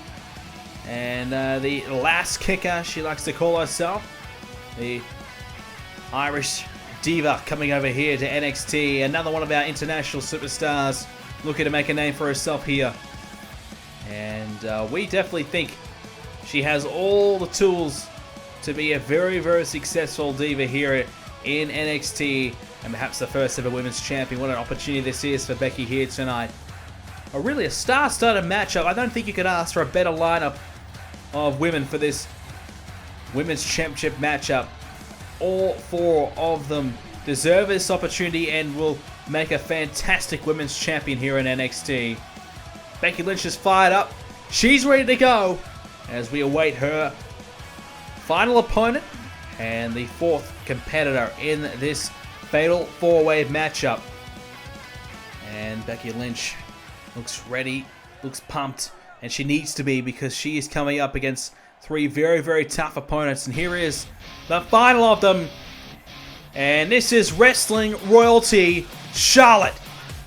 And the last kicker, she likes to call herself, the Irish diva coming over here to NXT. Another one of our international superstars looking to make a name for herself here. And we definitely think she has all the tools to be a very, very successful diva here in NXT, and perhaps the first ever women's champion. What an opportunity this is for Becky here tonight. Really a star-studded matchup. I don't think you could ask for a better lineup of women for this women's championship matchup. All 4 of them deserve this opportunity and will make a fantastic women's champion here in NXT. Becky Lynch is fired up. She's ready to go as we await her final opponent and the 4th competitor in this fatal 4-way matchup. And Becky Lynch looks ready, looks pumped, and she needs to be, because she is coming up against 3 very, very tough opponents. And here is the final of them. And this is wrestling royalty, Charlotte.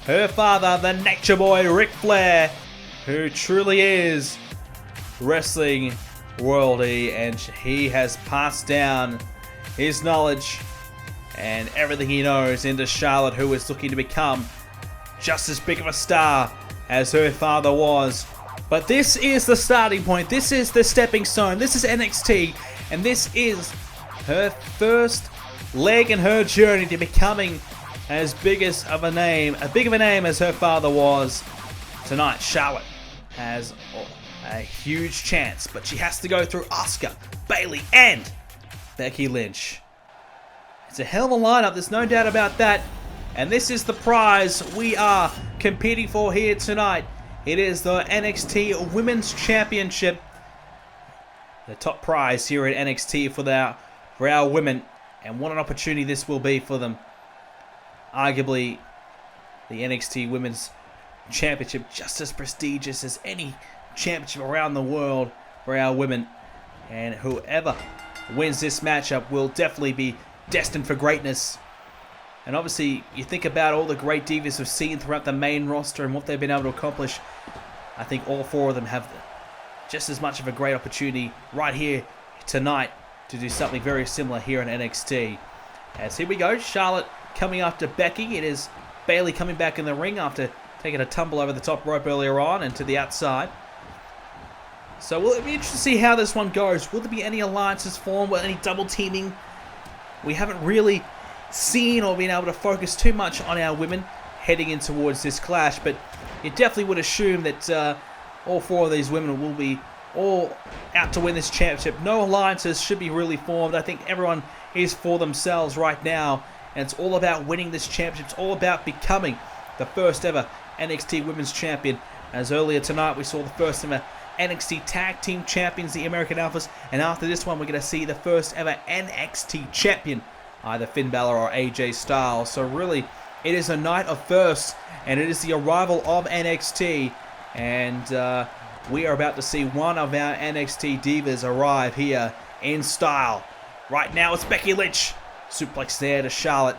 Her father, the Nature Boy, Ric Flair, who truly is wrestling royalty, and he has passed down his knowledge and everything he knows into Charlotte, who is looking to become just as big of a star as her father was. But this is the starting point. This is the stepping stone. This is NXT, and this is her first leg in her journey to becoming as big of a name as her father was, tonight Charlotte has a huge chance, but she has to go through Asuka, Bayley, and Becky Lynch. It's a hell of a lineup, there's no doubt about that. And this is the prize we are competing for here tonight. It is the NXT Women's Championship. The top prize here at NXT for our women. And what an opportunity this will be for them. Arguably, the NXT Women's Championship, just as prestigious as any championship around the world for our women. And whoever wins this matchup will definitely be destined for greatness. And obviously, you think about all the great divas we've seen throughout the main roster and what they've been able to accomplish. I think all four of them have just as much of a great opportunity right here tonight to do something very similar here in NXT. As here we go, Charlotte coming after Becky. It is Bayley coming back in the ring after taking a tumble over the top rope earlier on and to the outside. So will it be interesting to see how this one goes? Will there be any alliances formed? Will any double teaming? We haven't really seen or been able to focus too much on our women heading in towards this clash, but you definitely would assume that all four of these women will be all out to win this championship. No alliances should be really formed. I think everyone is for themselves right now, and it's all about winning this championship. It's all about becoming the first ever NXT Women's Champion. As earlier tonight we saw the first ever NXT Tag Team Champions, the American Alphas, and after this one we're going to see the first ever NXT Champion, either Finn Balor or AJ Styles. So really, it is a night of firsts, and it is the arrival of NXT, and we are about to see one of our NXT divas arrive here in style. Right now it's Becky Lynch. Suplex there to Charlotte.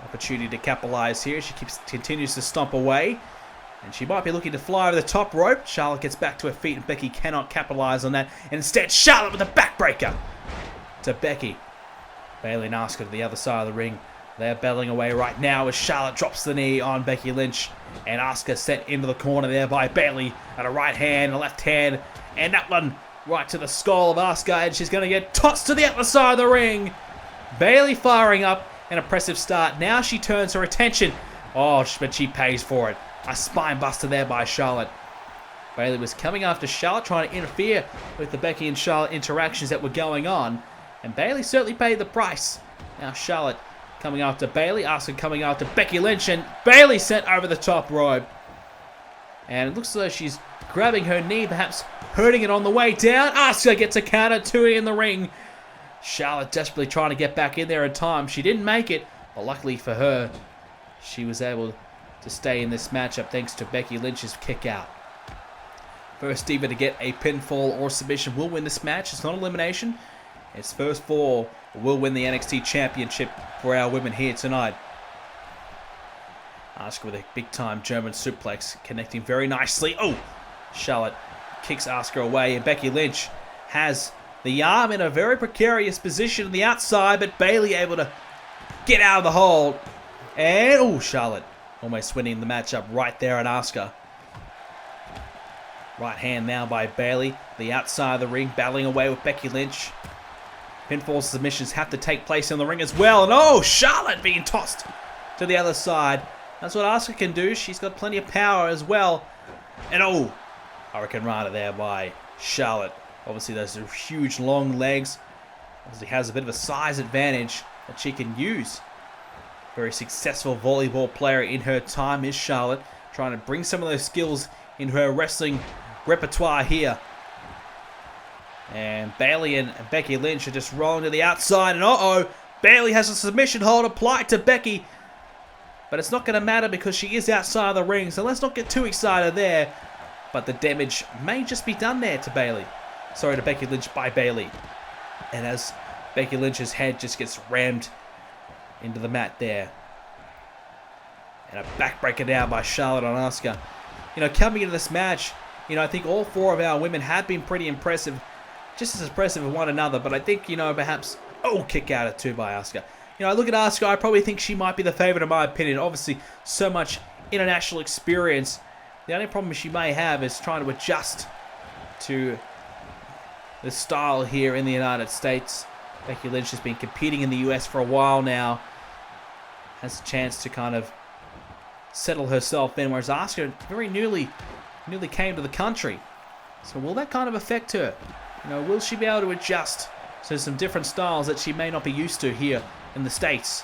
Opportunity to capitalize here. She continues to stomp away. And she might be looking to fly over the top rope. Charlotte gets back to her feet and Becky cannot capitalize on that. Instead, Charlotte with a backbreaker to Becky. Bayley and Asuka to the other side of the ring. They're battling away right now as Charlotte drops the knee on Becky Lynch. And Asuka sent into the corner there by Bayley at a right hand, a left hand. And that one right to the skull of Asuka. And she's going to get tossed to the other side of the ring. Bayley firing up. An impressive start. Now she turns her attention. Oh, but she pays for it. A spine buster there by Charlotte. Bayley was coming after Charlotte, trying to interfere with the Becky and Charlotte interactions that were going on. And Bayley certainly paid the price. Now Charlotte coming after Bayley. Asuka coming after Becky Lynch. And Bayley sent over the top rope. And it looks as though she's grabbing her knee, perhaps hurting it on the way down. Asuka gets a counter, 2 in the ring. Charlotte desperately trying to get back in there in time. She didn't make it, but luckily for her, she was able to stay in this matchup thanks to Becky Lynch's kick out. First diva to get a pinfall or submission will win this match. It's not elimination. It's first 4 will win the NXT Championship for our women here tonight. Asuka with a big-time German suplex, connecting very nicely. Oh! Charlotte kicks Asuka away, and Becky Lynch has the arm in a very precarious position on the outside, but Bayley able to get out of the hole. And, oh, Charlotte almost winning the matchup right there at Asuka. Right hand now by Bayley. The outside of the ring, battling away with Becky Lynch. Pinfall submissions have to take place in the ring as well. And, oh, Charlotte being tossed to the other side. That's what Asuka can do. She's got plenty of power as well. And, oh, Hurricane Rana there by Charlotte. Obviously, those are huge, long legs. Obviously, has a bit of a size advantage that she can use. Very successful volleyball player in her time is Charlotte. Trying to bring some of those skills into her wrestling repertoire here. And Bayley and Becky Lynch are just rolling to the outside. And uh-oh, Bayley has a submission hold applied to Becky. But it's not going to matter because she is outside of the ring. So let's not get too excited there. But the damage may just be done there to Bayley. Sorry, to Becky Lynch by Bayley. And as Becky Lynch's head just gets rammed into the mat there. And a backbreaker down by Charlotte on Asuka. You know, coming into this match, you know, I think all 4 of our women have been pretty impressive. Just as impressive as one another. But I think, you know, perhaps, oh, kick out at 2 by Asuka. You know, I look at Asuka, I probably think she might be the favorite in my opinion. Obviously, so much international experience. The only problem she may have is trying to adjust to the style here in the United States. Becky Lynch has been competing in the US for a while now. has a chance to kind of settle herself in, whereas Asuka very newly came to the country. So will that kind of affect her? You know, will she be able to adjust to some different styles that she may not be used to here in the States?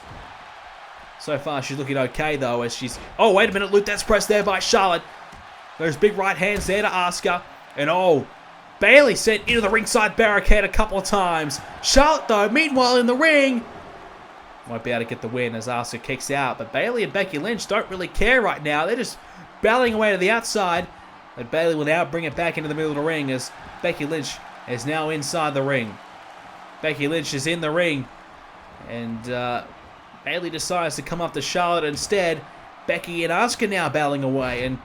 So far, she's looking okay, though, as she's... Oh, wait a minute, Luke, that's pressed there by Charlotte. Those big right hands there to Asuka. And, oh, Bayley sent into the ringside barricade a couple of times. Charlotte, though, meanwhile in the ring, won't be able to get the win as Asuka kicks out. But Bayley and Becky Lynch don't really care right now. They're just battling away to the outside. But Bayley will now bring it back into the middle of the ring as Becky Lynch is now inside the ring. Becky Lynch is in the ring. And Bayley decides to come up to Charlotte instead. Becky and Asuka now battling away. And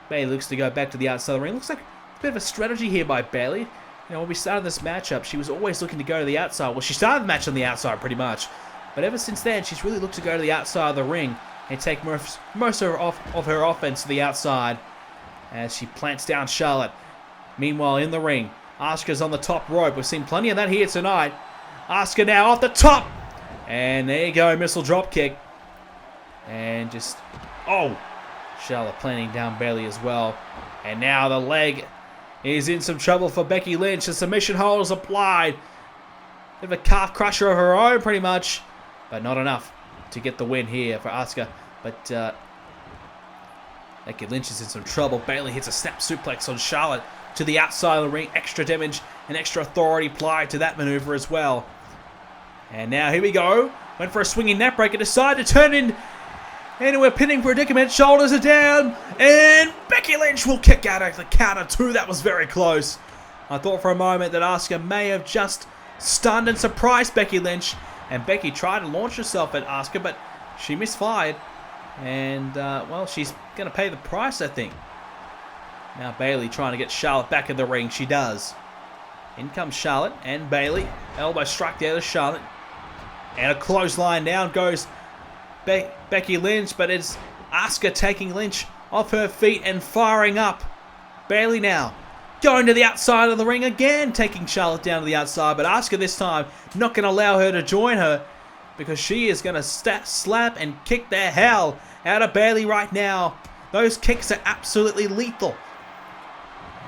Bayley looks to go back to the outside of the ring. Looks like a bit of a strategy here by Bayley. You know, when we started this matchup, she was always looking to go to the outside. Well, she started the match on the outside pretty much. But ever since then, she's really looked to go to the outside of the ring and take most of her offense to the outside as she plants down Charlotte. Meanwhile, in the ring, Asuka's on the top rope. We've seen plenty of that here tonight. Asuka now off the top. And there you go, missile drop kick. And just, oh, Charlotte planting down Bayley as well. And now the leg is in some trouble for Becky Lynch. The submission hold is applied. Bit of a calf crusher of her own, pretty much. But not enough to get the win here for Asuka. But Becky Lynch is in some trouble. Bayley hits a snap suplex on Charlotte to the outside of the ring. Extra damage and extra authority applied to that maneuver as well. And now here we go. Went for a swinging neckbreaker. Decided to turn in into a pinning predicament. Shoulders are down. And Becky Lynch will kick out of the counter too. That was very close. I thought for a moment that Asuka may have just stunned and surprised Becky Lynch. And Becky tried to launch herself at Asuka, but she misfired. And, well, she's going to pay the price, I think. Now Bayley trying to get Charlotte back in the ring. She does. In comes Charlotte and Bayley. Elbow strike there to Charlotte. And a clothesline down goes Becky Lynch, but it's Asuka taking Lynch off her feet and firing up. Bayley now going to the outside of the ring again, taking Charlotte down to the outside, but Asuka this time not going to allow her to join her because she is going to slap and kick the hell out of Bayley right now. Those kicks are absolutely lethal.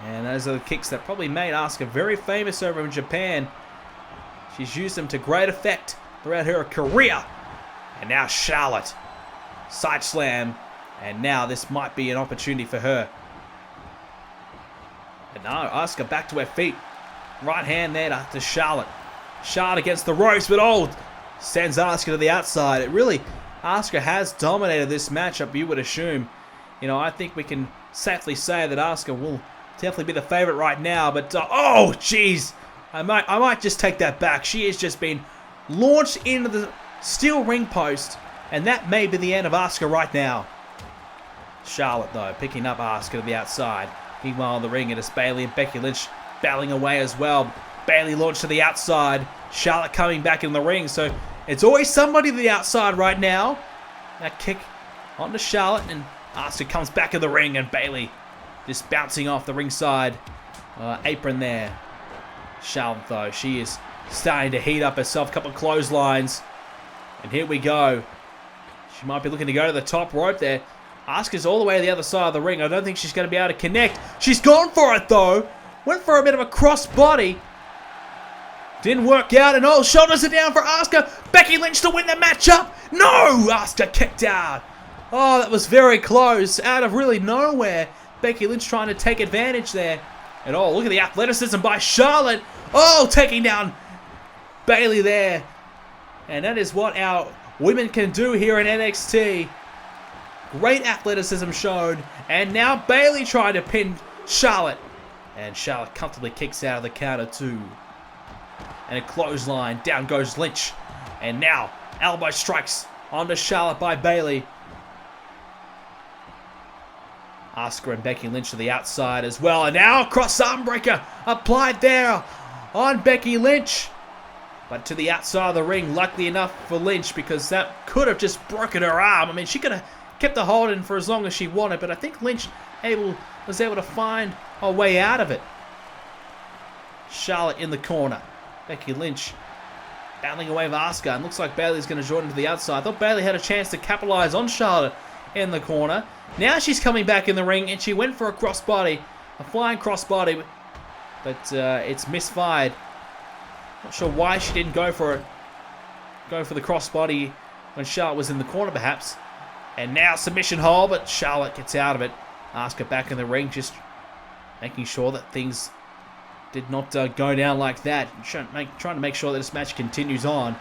And those are the kicks that probably made Asuka very famous over in Japan. She's used them to great effect throughout her career. And now Charlotte. Side slam. And now this might be an opportunity for her. But no, Asuka back to her feet. Right hand there to Charlotte. Charlotte against the ropes, but sends Asuka to the outside. It really, Asuka has dominated this matchup, you would assume. You know, I think we can safely say that Asuka will definitely be the favorite right now. But, oh, jeez. I might just take that back. She has just been launched into the steel ring post. And that may be the end of Asuka right now. Charlotte, though, picking up Asuka to the outside. Meanwhile, in the ring, it is Bayley and Becky Lynch battling away as well. Bayley launched to the outside. Charlotte coming back in the ring. So it's always somebody to the outside right now. That kick onto Charlotte. And Asuka comes back in the ring. And Bayley just bouncing off the ringside apron there. Charlotte, though, she is starting to heat up herself. A couple of clotheslines. And here we go. She might be looking to go to the top rope there. Asuka's all the way to the other side of the ring. I don't think she's going to be able to connect. She's gone for it, though. Went for a bit of a cross body. Didn't work out. And shoulders are down for Asuka. Becky Lynch to win the matchup. No! Asuka kicked out. Oh, that was very close. Out of really nowhere. Becky Lynch trying to take advantage there. And look at the athleticism by Charlotte. Taking down Bayley there. And that is what our women can do here in NXT. Great athleticism shown. And now Bayley trying to pin Charlotte. And Charlotte comfortably kicks out of the counter too. And a clothesline. Down goes Lynch. And now elbow strikes onto Charlotte by Bayley. Asuka and Becky Lynch to the outside as well. And now cross arm breaker applied there on Becky Lynch. But to the outside of the ring, luckily enough for Lynch, because that could have just broken her arm. I mean, she could have kept the hold in for as long as she wanted, but I think Lynch was able to find a way out of it. Charlotte in the corner. Becky Lynch battling away with Asuka. And looks like Bayley's going to join to the outside. I thought Bayley had a chance to capitalize on Charlotte in the corner. Now she's coming back in the ring, and she went for a crossbody, a flying crossbody, but it's misfired. Not sure why she didn't go for it. Go for the crossbody when Charlotte was in the corner, perhaps. And now submission hold, but Charlotte gets out of it. Asuka back in the ring, just making sure that things did not go down like that. Trying to make sure that this match continues on.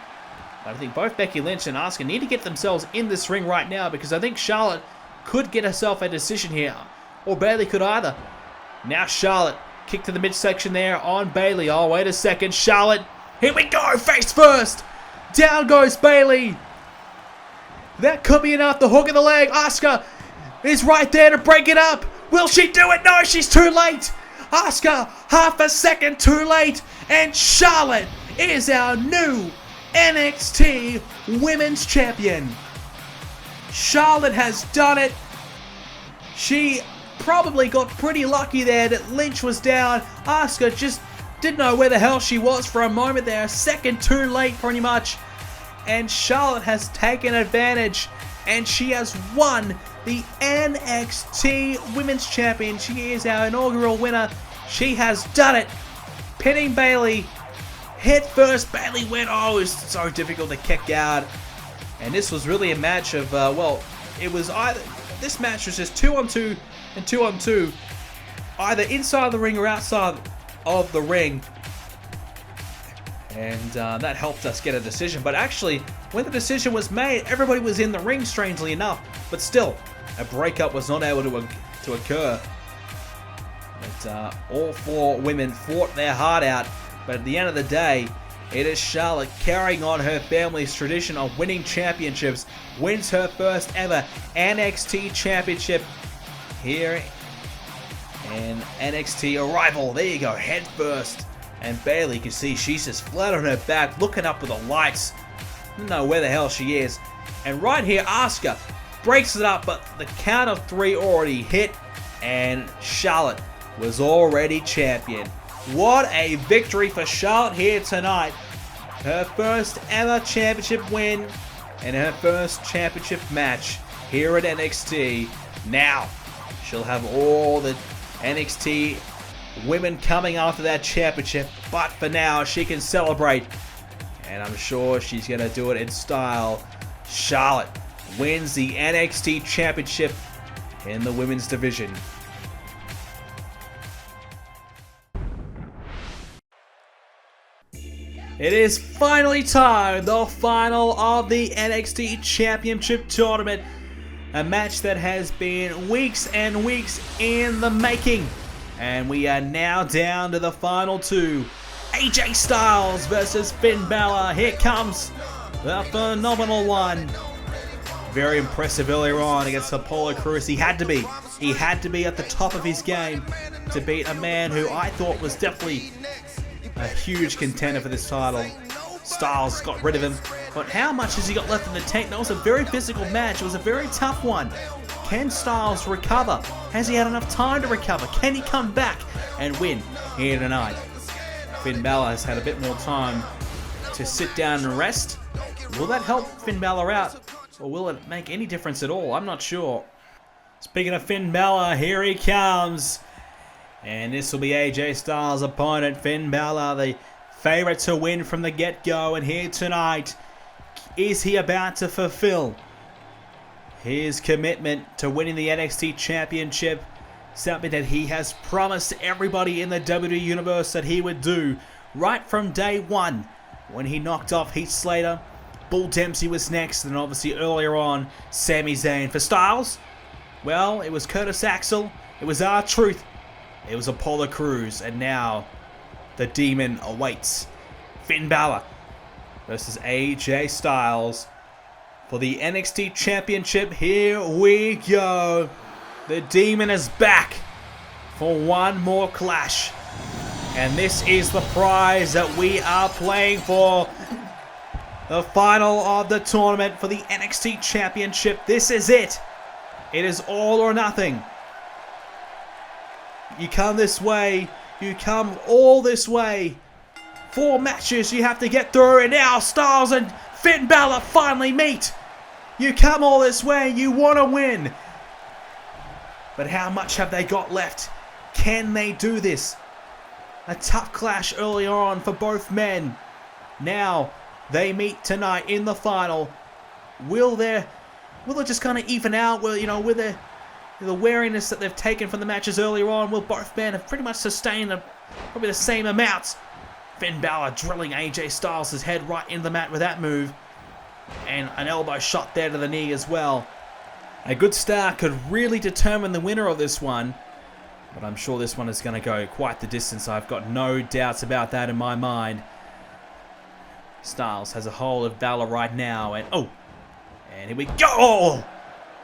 But I think both Becky Lynch and Asuka need to get themselves in this ring right now, because I think Charlotte could get herself a decision here, or Bayley could either. Now Charlotte, kick to the midsection there on Bayley. Oh, wait a second. Charlotte, here we go, face first. Down goes Bayley. That could be enough. The hook in the leg. Asuka is right there to break it up. Will she do it? No, she's too late. Asuka, half a second too late. And Charlotte is our new NXT Women's Champion. Charlotte has done it. She probably got pretty lucky there that Lynch was down. Asuka just didn't know where the hell she was for a moment there. A second too late pretty much. And Charlotte has taken advantage, and she has won the NXT Women's Champion. She is our inaugural winner. She has done it. Pinning Bayley. Head first, Bayley went. Oh, it was so difficult to kick out. And this was really a match of, well, it was either, this match was just 2-on-2 and 2-on-2. Either inside the ring or outside of the ring. And that helped us get a decision. But actually, when the decision was made, everybody was in the ring, strangely enough. But still, a breakup was not able to occur. But all four women fought their heart out. But at the end of the day, it is Charlotte carrying on her family's tradition of winning championships. Wins her first ever NXT Championship here in NXT Arrival. There you go, head first. And Bayley, you can see she's just flat on her back, looking up with the lights. I don't know where the hell she is. And right here, Asuka breaks it up, but the count of 3 already hit, and Charlotte was already champion. What a victory for Charlotte here tonight. Her first ever championship win and her first championship match here at NXT. Now, she'll have all the NXT women coming after that championship, but for now she can celebrate, and I'm sure she's going to do it in style. Charlotte wins the NXT Championship in the women's division. It is finally time, the final of the NXT Championship Tournament. A match that has been weeks and weeks in the making. And we are now down to the final 2. AJ Styles versus Finn Balor. Here comes the phenomenal one. Very impressive earlier on against Apollo Crews. He had to be. He had to be at the top of his game to beat a man who I thought was definitely a huge contender for this title. Styles got rid of him. But how much has he got left in the tank? That was a very physical match. It was a very tough one. Can Styles recover? Has he had enough time to recover? Can he come back and win here tonight? Finn Balor has had a bit more time to sit down and rest. Will that help Finn Balor out? Or will it make any difference at all? I'm not sure. Speaking of Finn Balor, here he comes. And this will be AJ Styles' opponent, Finn Balor, the favorite to win from the get-go. And here tonight, is he about to fulfill his commitment to winning the NXT Championship? Something that he has promised everybody in the WWE Universe that he would do right from day one when he knocked off Heath Slater. Bull Dempsey was next, and obviously earlier on, Sami Zayn. For Styles, well, it was Curtis Axel, it was R-Truth, it was Apollo Crews, and now the demon awaits. Finn Balor versus AJ Styles for the NXT Championship. Here we go. The demon is back for one more clash. And this is the prize that we are playing for. The final of the tournament for the NXT Championship. This is it. It is all or nothing. You come this way. You come all this way 4 matches you have to get through, and now Styles and Finn Balor finally meet. You come all this way, you want to win. But how much have they got left? Can they do this? A tough clash earlier on for both men. Now they meet tonight in the final. Will it just kind of even out? Will, you know, with the wariness that they've taken from the matches earlier on, will both men have pretty much sustained probably the same amounts? Finn Balor drilling AJ Styles' head right into the mat with that move. And an elbow shot there to the knee as well. A good start could really determine the winner of this one. But I'm sure this one is going to go quite the distance. I've got no doubts about that in my mind. Styles has a hold of Balor right now. And here we go. Oh,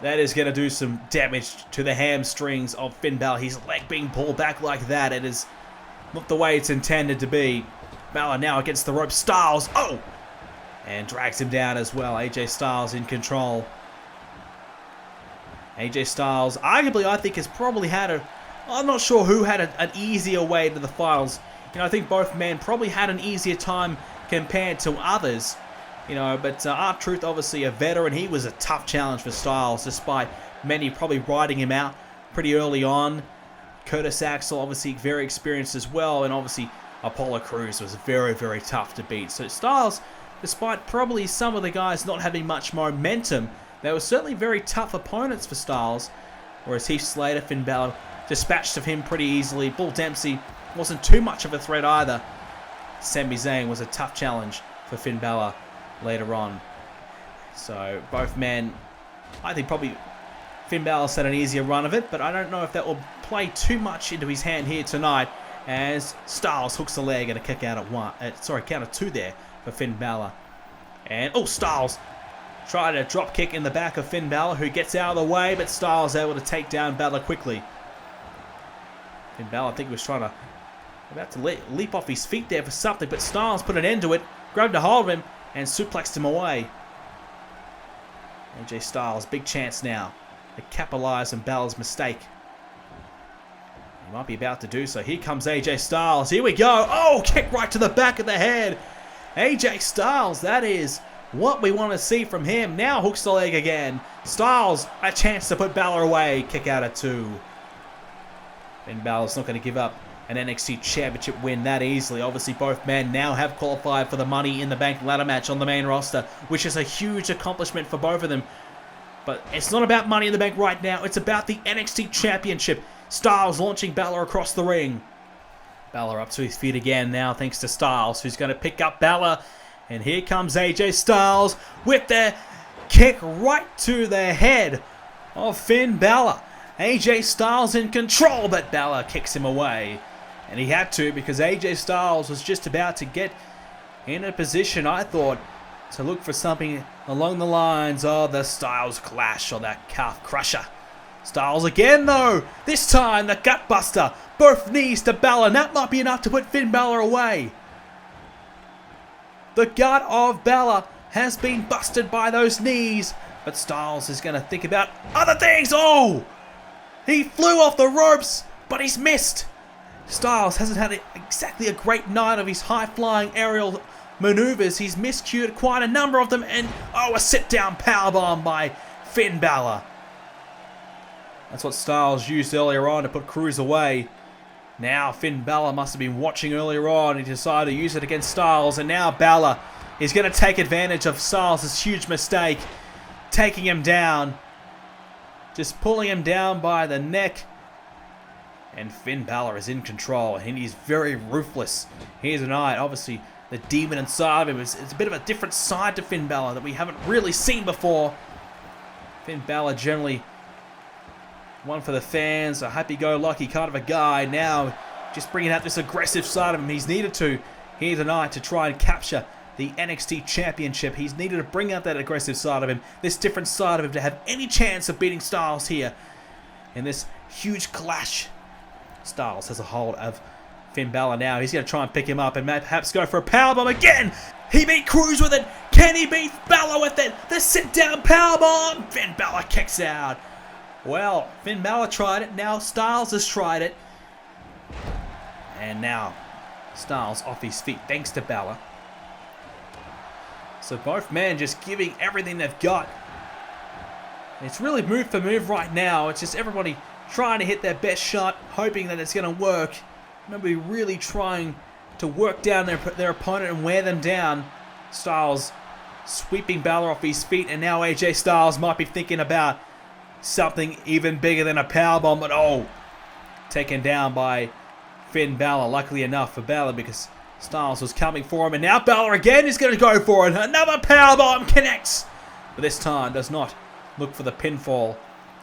that is going to do some damage to the hamstrings of Finn Balor. His leg being pulled back like that. It is not the way it's intended to be. Balor now against the rope. Styles. And drags him down as well. AJ Styles in control. AJ Styles, arguably, I think, has probably had I'm not sure who had an easier way to the finals. You know, I think both men probably had an easier time compared to others. You know, but R-Truth, obviously a veteran, he was a tough challenge for Styles, despite many probably riding him out pretty early on. Curtis Axel, obviously very experienced as well, and obviously Apollo Crews was very, very tough to beat. So Styles, despite probably some of the guys not having much momentum, they were certainly very tough opponents for Styles. Whereas Heath Slater, Finn Balor, dispatched of him pretty easily. Bull Dempsey wasn't too much of a threat either. Sami Zayn was a tough challenge for Finn Balor later on. So both men, I think probably Finn Balor's had an easier run of it, but I don't know if that will play too much into his hand here tonight, as Styles hooks the leg and a kick out at count of 2 there for Finn Balor. And Styles trying to drop kick in the back of Finn Balor, who gets out of the way, but Styles able to take down Balor quickly. Finn Balor, I think, was about to leap off his feet there for something, but Styles put an end to it, grabbed a hold of him, and suplexed him away. AJ Styles, big chance now to capitalize on Balor's mistake. He might be about to do so. Here comes AJ Styles. Here we go. Kick right to the back of the head. AJ Styles, that is what we want to see from him. Now hooks the leg again. Styles, a chance to put Balor away. Kick out at 2. And Balor's not going to give up an NXT Championship win that easily. Obviously, both men now have qualified for the Money in the Bank ladder match on the main roster, which is a huge accomplishment for both of them. But it's not about Money in the Bank right now. It's about the NXT Championship. Styles launching Balor across the ring. Balor up to his feet again now, thanks to Styles, who's going to pick up Balor. And here comes AJ Styles with the kick right to the head of Finn Balor. AJ Styles in control, but Balor kicks him away. And he had to, because AJ Styles was just about to get in a position, I thought, to look for something along the lines of the Styles Clash or that Calf Crusher. Styles again, though. This time, the Gutbuster. Both knees to Balor. And that might be enough to put Finn Balor away. The gut of Balor has been busted by those knees. But Styles is going to think about other things. He flew off the ropes, but he's missed. Styles hasn't had exactly a great night of his high-flying aerial maneuvers. He's miscued quite a number of them. And, a sit-down powerbomb by Finn Balor. That's what Styles used earlier on to put Crews away. Now Finn Balor must have been watching earlier on. He decided to use it against Styles. And now Balor is going to take advantage of Styles' huge mistake. Taking him down. Just pulling him down by the neck. And Finn Balor is in control. And he's very ruthless here tonight. Obviously, the demon inside of him it's a bit of a different side to Finn Balor that we haven't really seen before. Finn Balor generally one for the fans, a happy-go-lucky kind of a guy. Now, just bringing out this aggressive side of him. He's needed to here tonight to try and capture the NXT Championship. He's needed to bring out that aggressive side of him, this different side of him, to have any chance of beating Styles here in this huge clash. Styles has a hold of Finn Balor now. He's going to try and pick him up and perhaps go for a powerbomb again. He beat Crews with it. Can he beat Balor with it? The sit-down powerbomb. Finn Balor kicks out. Well, Finn Balor tried it. Now Styles has tried it. And now Styles off his feet thanks to Balor. So both men just giving everything they've got. It's really move for move right now. It's just everybody trying to hit their best shot, hoping that it's going to work. Nobody really trying to work down their opponent and wear them down. Styles sweeping Balor off his feet, and now AJ Styles might be thinking about something even bigger than a powerbomb, but oh, taken down by Finn Balor. Luckily enough for Balor, because Styles was coming for him, and now Balor again is going to go for it. Another powerbomb connects, but this time does not look for the pinfall,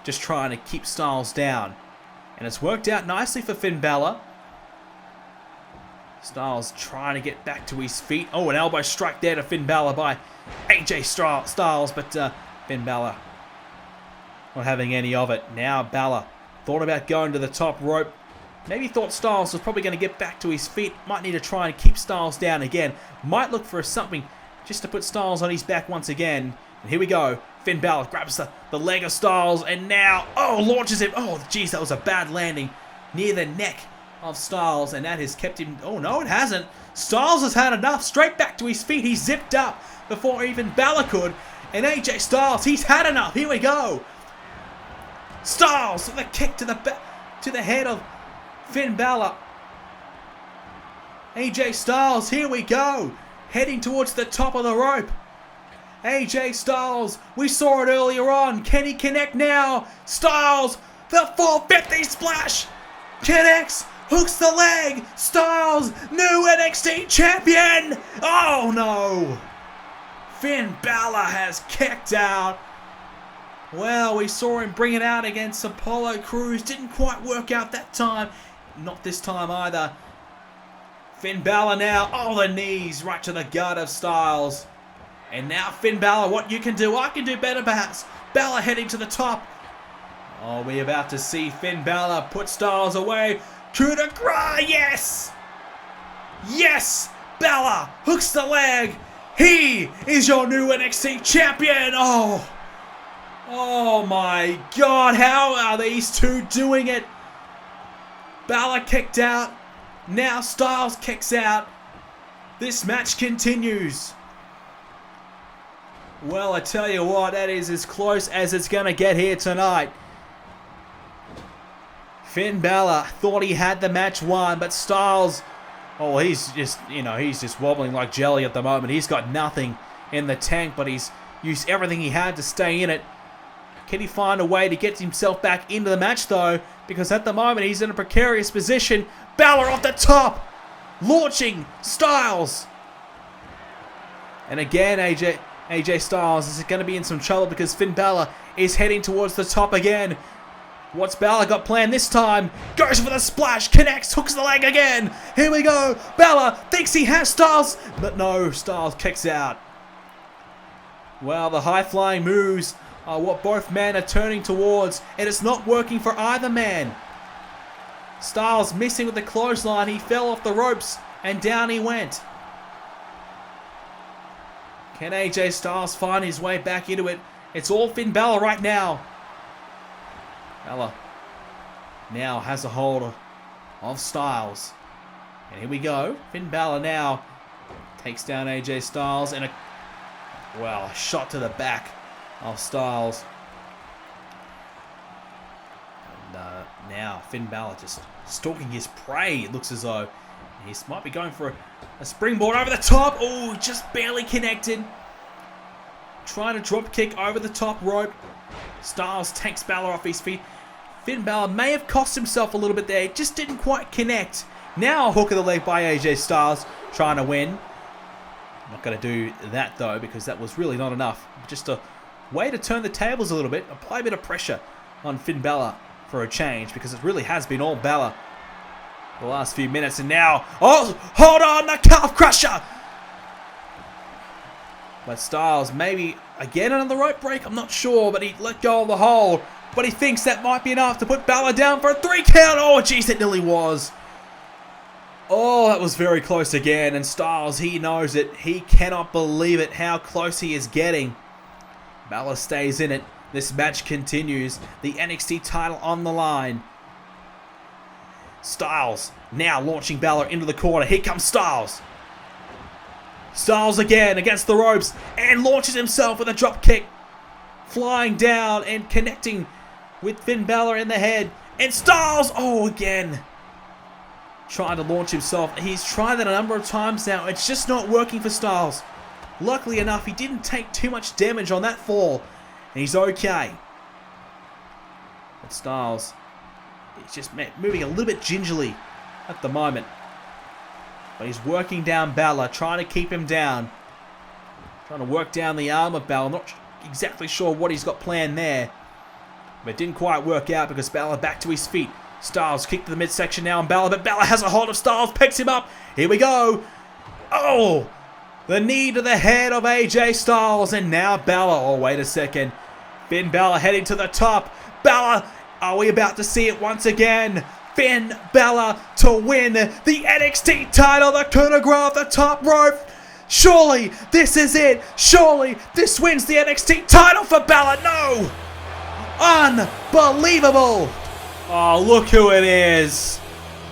just trying to keep Styles down, and it's worked out nicely for Finn Balor. Styles trying to get back to his feet. Oh, an elbow strike there to Finn Balor by AJ Styles, but Finn Balor not having any of it. Now Balor thought about going to the top rope. Maybe thought Styles was probably going to get back to his feet. Might need to try and keep Styles down again. Might look for something just to put Styles on his back once again. And here we go. Finn Balor grabs the leg of Styles, and now, oh, launches him. Oh, geez, that was a bad landing near the neck of Styles, and that has kept him. Oh, no, it hasn't. Styles has had enough. Straight back to his feet. He zipped up before even Balor could. And AJ Styles, he's had enough. Here we go. Styles with a kick to the head of Finn Balor. AJ Styles, here we go. Heading towards the top of the rope. AJ Styles, we saw it earlier on. Can he connect now? Styles, the 450 splash. Connects, hooks the leg. Styles, new NXT champion. Oh no. Finn Balor has kicked out. Well, we saw him bring it out against Apollo Crews. Didn't quite work out that time. Not this time either. Finn Balor now. Oh, the knees right to the gut of Styles. And now Finn Balor, what you can do, I can do better perhaps. Balor heading to the top. Oh, we're about to see Finn Balor put Styles away. Coup de grace, yes! Yes! Balor hooks the leg. He is your new NXT champion. Oh my God, how are these two doing it? Balor kicked out. Now Styles kicks out. This match continues. Well, I tell you what, that is as close as it's going to get here tonight. Finn Balor thought he had the match won, but Styles, oh, he's just wobbling like jelly at the moment. He's got nothing in the tank, but he's used everything he had to stay in it. Can he find a way to get himself back into the match, though? Because at the moment, he's in a precarious position. Balor off the top, launching Styles. And again, AJ Styles is going to be in some trouble because Finn Balor is heading towards the top again. What's Balor got planned this time? Goes for the splash, connects, hooks the leg again. Here we go. Balor thinks he has Styles, but no, Styles kicks out. Well, the high-flying moves are what both men are turning towards, and it's not working for either man. Styles missing with the clothesline. He fell off the ropes, and down he went. Can AJ Styles find his way back into it? It's all Finn Balor right now. Balor now has a hold of Styles. And here we go. Finn Balor now takes down AJ Styles, and a shot to the back of Styles. And now Finn Balor just stalking his prey. It looks as though he might be going for a springboard over the top. Oh, just barely connected. Trying to drop kick over the top rope. Styles takes Balor off his feet. Finn Balor may have cost himself a little bit there. Just didn't quite connect. Now a hook of the leg by AJ Styles, trying to win. Not going to do that though, because that was really not enough. Just a way to turn the tables a little bit. Apply a bit of pressure on Finn Balor for a change, because it really has been all Balor the last few minutes. And now, oh, hold on, the calf crusher. But Styles maybe again another rope break. I'm not sure, but he let go of the hold. But he thinks that might be enough to put Balor down for a 3 count. Oh, jeez, it nearly was. Oh, that was very close again. And Styles, he knows it. He cannot believe it, how close he is getting. Balor stays in it. This match continues. The NXT title on the line. Styles Now launching Balor into the corner. Here comes Styles. Styles again against the ropes and launches himself with a drop kick. Flying down and connecting with Finn Balor in the head. And Styles, oh, again. Trying to launch himself. He's tried that a number of times now. It's just not working for Styles. Luckily enough, he didn't take too much damage on that fall. And he's okay. But Styles, he's just moving a little bit gingerly at the moment. But he's working down Balor, trying to keep him down. Trying to work down the arm of Balor. Not exactly sure what he's got planned there. But it didn't quite work out because Balor back to his feet. Styles kicked to the midsection now on Balor, but Balor has a hold of Styles, picks him up. Here we go. Oh! The knee to the head of AJ Styles, and now Balor. Oh, wait a second. Finn Balor heading to the top. Balor, are we about to see it once again? Finn Balor to win the NXT title, the coup de grace off the top rope. Surely this is it. Surely this wins the NXT title for Balor. No! Unbelievable! Oh, look who it is.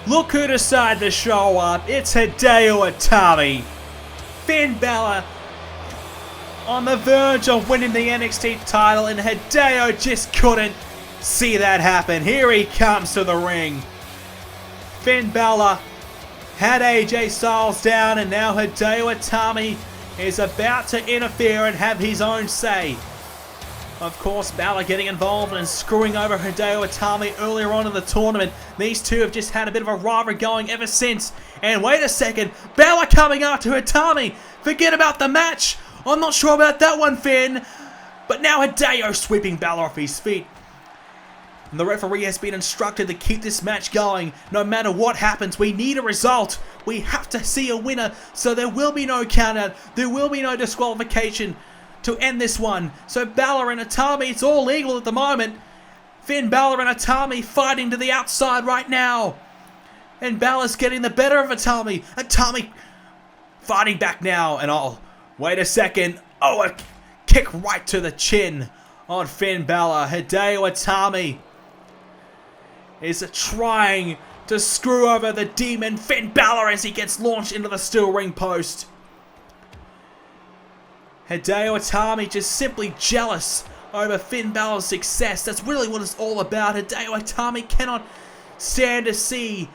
Look who decided to show up. It's Hideo Itami. Finn Balor on the verge of winning the NXT title, and Hideo just couldn't see that happen. Here he comes to the ring. Finn Balor had AJ Styles down, and now Hideo Itami is about to interfere and have his own say. Of course, Balor getting involved and screwing over Hideo Itami earlier on in the tournament. These two have just had a bit of a rivalry going ever since. And wait a second, Balor coming after Itami. Forget about the match. I'm not sure about that one, Finn. But now Hideo sweeping Balor off his feet. And the referee has been instructed to keep this match going. No matter what happens, we need a result. We have to see a winner, so there will be no countout. There will be no disqualification to end this one. So Balor and Itami, it's all legal at the moment. Finn Balor and Itami fighting to the outside right now. And Balor's getting the better of Itami. Itami fighting back now. And oh, wait a second. Oh, a kick right to the chin on Finn Balor. Hideo Itami is trying to screw over the demon Finn Balor as he gets launched into the steel ring post. Hideo Itami just simply jealous over Finn Balor's success. That's really what it's all about. Hideo Itami cannot stand to see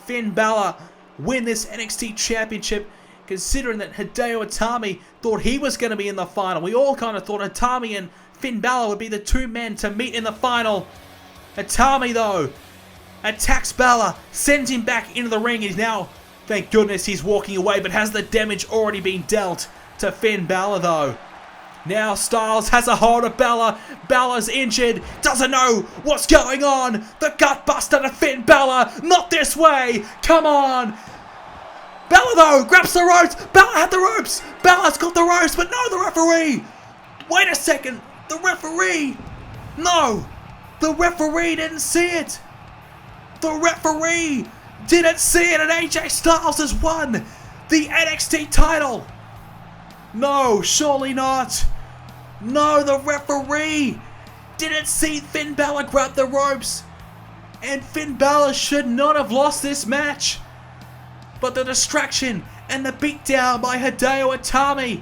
Finn Balor win this NXT Championship, considering that Hideo Itami thought he was going to be in the final. We all kind of thought Itami and Finn Balor would be the two men to meet in the final. Itami, though, attacks Balor, sends him back into the ring. He's now, thank goodness, he's walking away, but has the damage already been dealt to Finn Balor, though? Now Styles has a hold of Balor. Balor's injured, doesn't know what's going on. The gutbuster to Finn Balor. Not this way. Come on. Balor, though, grabs the ropes. Balor had the ropes. Balor's got the ropes, but no, the referee. Wait a second. The referee. No. The referee didn't see it. The referee didn't see it, and AJ Styles has won the NXT title. No, surely not. No, the referee didn't see Finn Balor grab the ropes. And Finn Balor should not have lost this match. But the distraction and the beatdown by Hideo Itami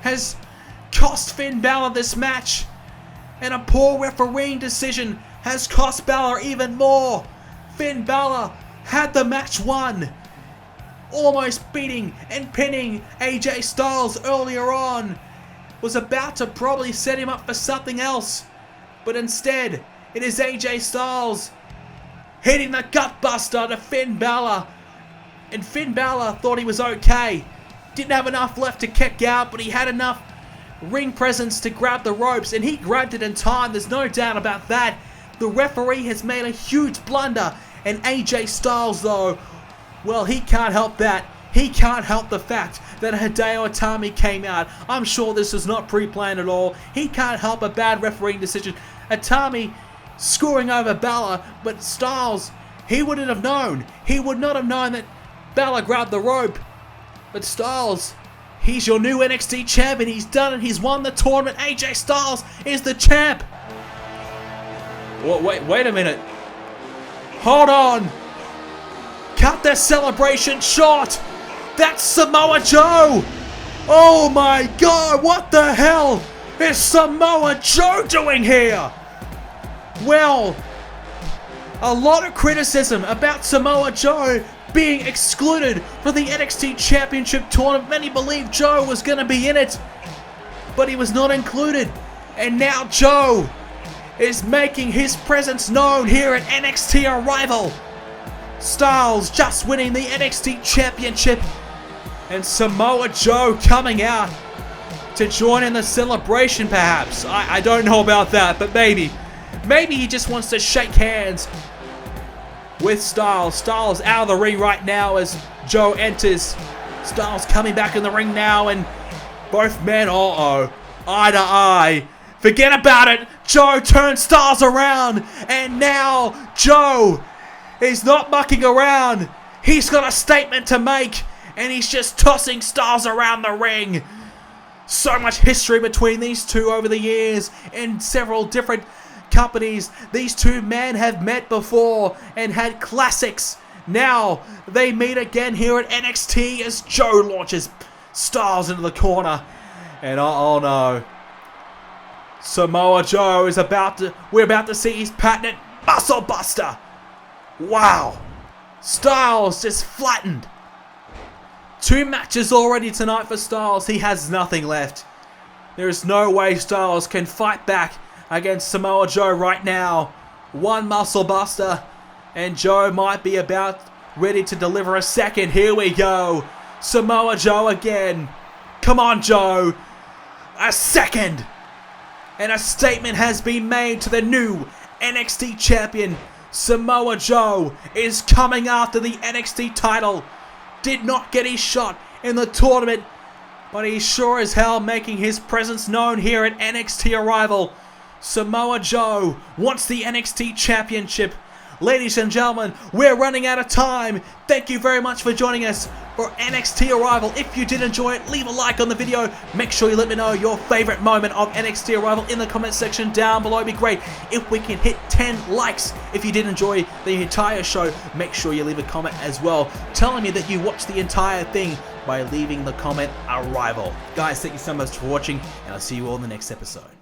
has cost Finn Balor this match. And a poor refereeing decision has cost Balor even more. Finn Balor had the match won, almost beating and pinning AJ Styles earlier on. Was about to probably set him up for something else. But instead, it is AJ Styles hitting the gutbuster to Finn Balor. And Finn Balor thought he was okay. Didn't have enough left to kick out, but he had enough ring presence to grab the ropes, and he grabbed it in time. There's no doubt about that. The referee has made a huge blunder, and AJ Styles, though, well, he can't help that. He can't help the fact that Hideo Itami came out. I'm sure this was not pre-planned at all. He can't help a bad refereeing decision. Itami scoring over Balor, but Styles, he wouldn't have known. He would not have known that Balor grabbed the rope. But Styles, he's your new NXT champion. He's done it. He's won the tournament. AJ Styles is the champ. Wait a minute. Hold on. cut their celebration short. That's Samoa Joe. Oh my god, what the hell is Samoa Joe doing here? Well, a lot of criticism about Samoa Joe being excluded from the NXT Championship Tournament. Many believed Joe was going to be in it, but he was not included. And now Joe is making his presence known here at NXT Arrival. Styles just winning the NXT Championship, and Samoa Joe coming out to join in the celebration perhaps. I don't know about that, but maybe he just wants to shake hands with Styles. Styles out of the ring right now as Joe enters. Styles coming back in the ring now, and both men, eye to eye. Forget about it. Joe turns Styles around, and now Joe is not mucking around. He's got a statement to make, and he's just tossing Styles around the ring. So much history between these two over the years in several different companies. These two men have met before and had classics. Now they meet again here at NXT as Joe launches Styles into the corner. And oh no, Samoa Joe is we're about to see his patented muscle buster. Wow. Styles just flattened. 2 matches already tonight for Styles. He has nothing left. There is no way Styles can fight back against Samoa Joe right now. 1 muscle buster, and Joe might be about ready to deliver a second. Here we go. Samoa Joe again. Come on, Joe. A second. And a statement has been made to the new NXT champion. Samoa Joe is coming after the NXT title. Did not get his shot in the tournament, but he's sure as hell making his presence known here at NXT Arrival. Samoa Joe wants the NXT Championship. Ladies and gentlemen, we're running out of time. Thank you very much for joining us for NXT Arrival. If you did enjoy it, leave a like on the video. Make sure you let me know your favorite moment of NXT Arrival in the comment section down below. It'd be great if we can hit 10 likes. If you did enjoy the entire show, make sure you leave a comment as well, telling me that you watched the entire thing by leaving the comment Arrival. Guys, thank you so much for watching, and I'll see you all in the next episode.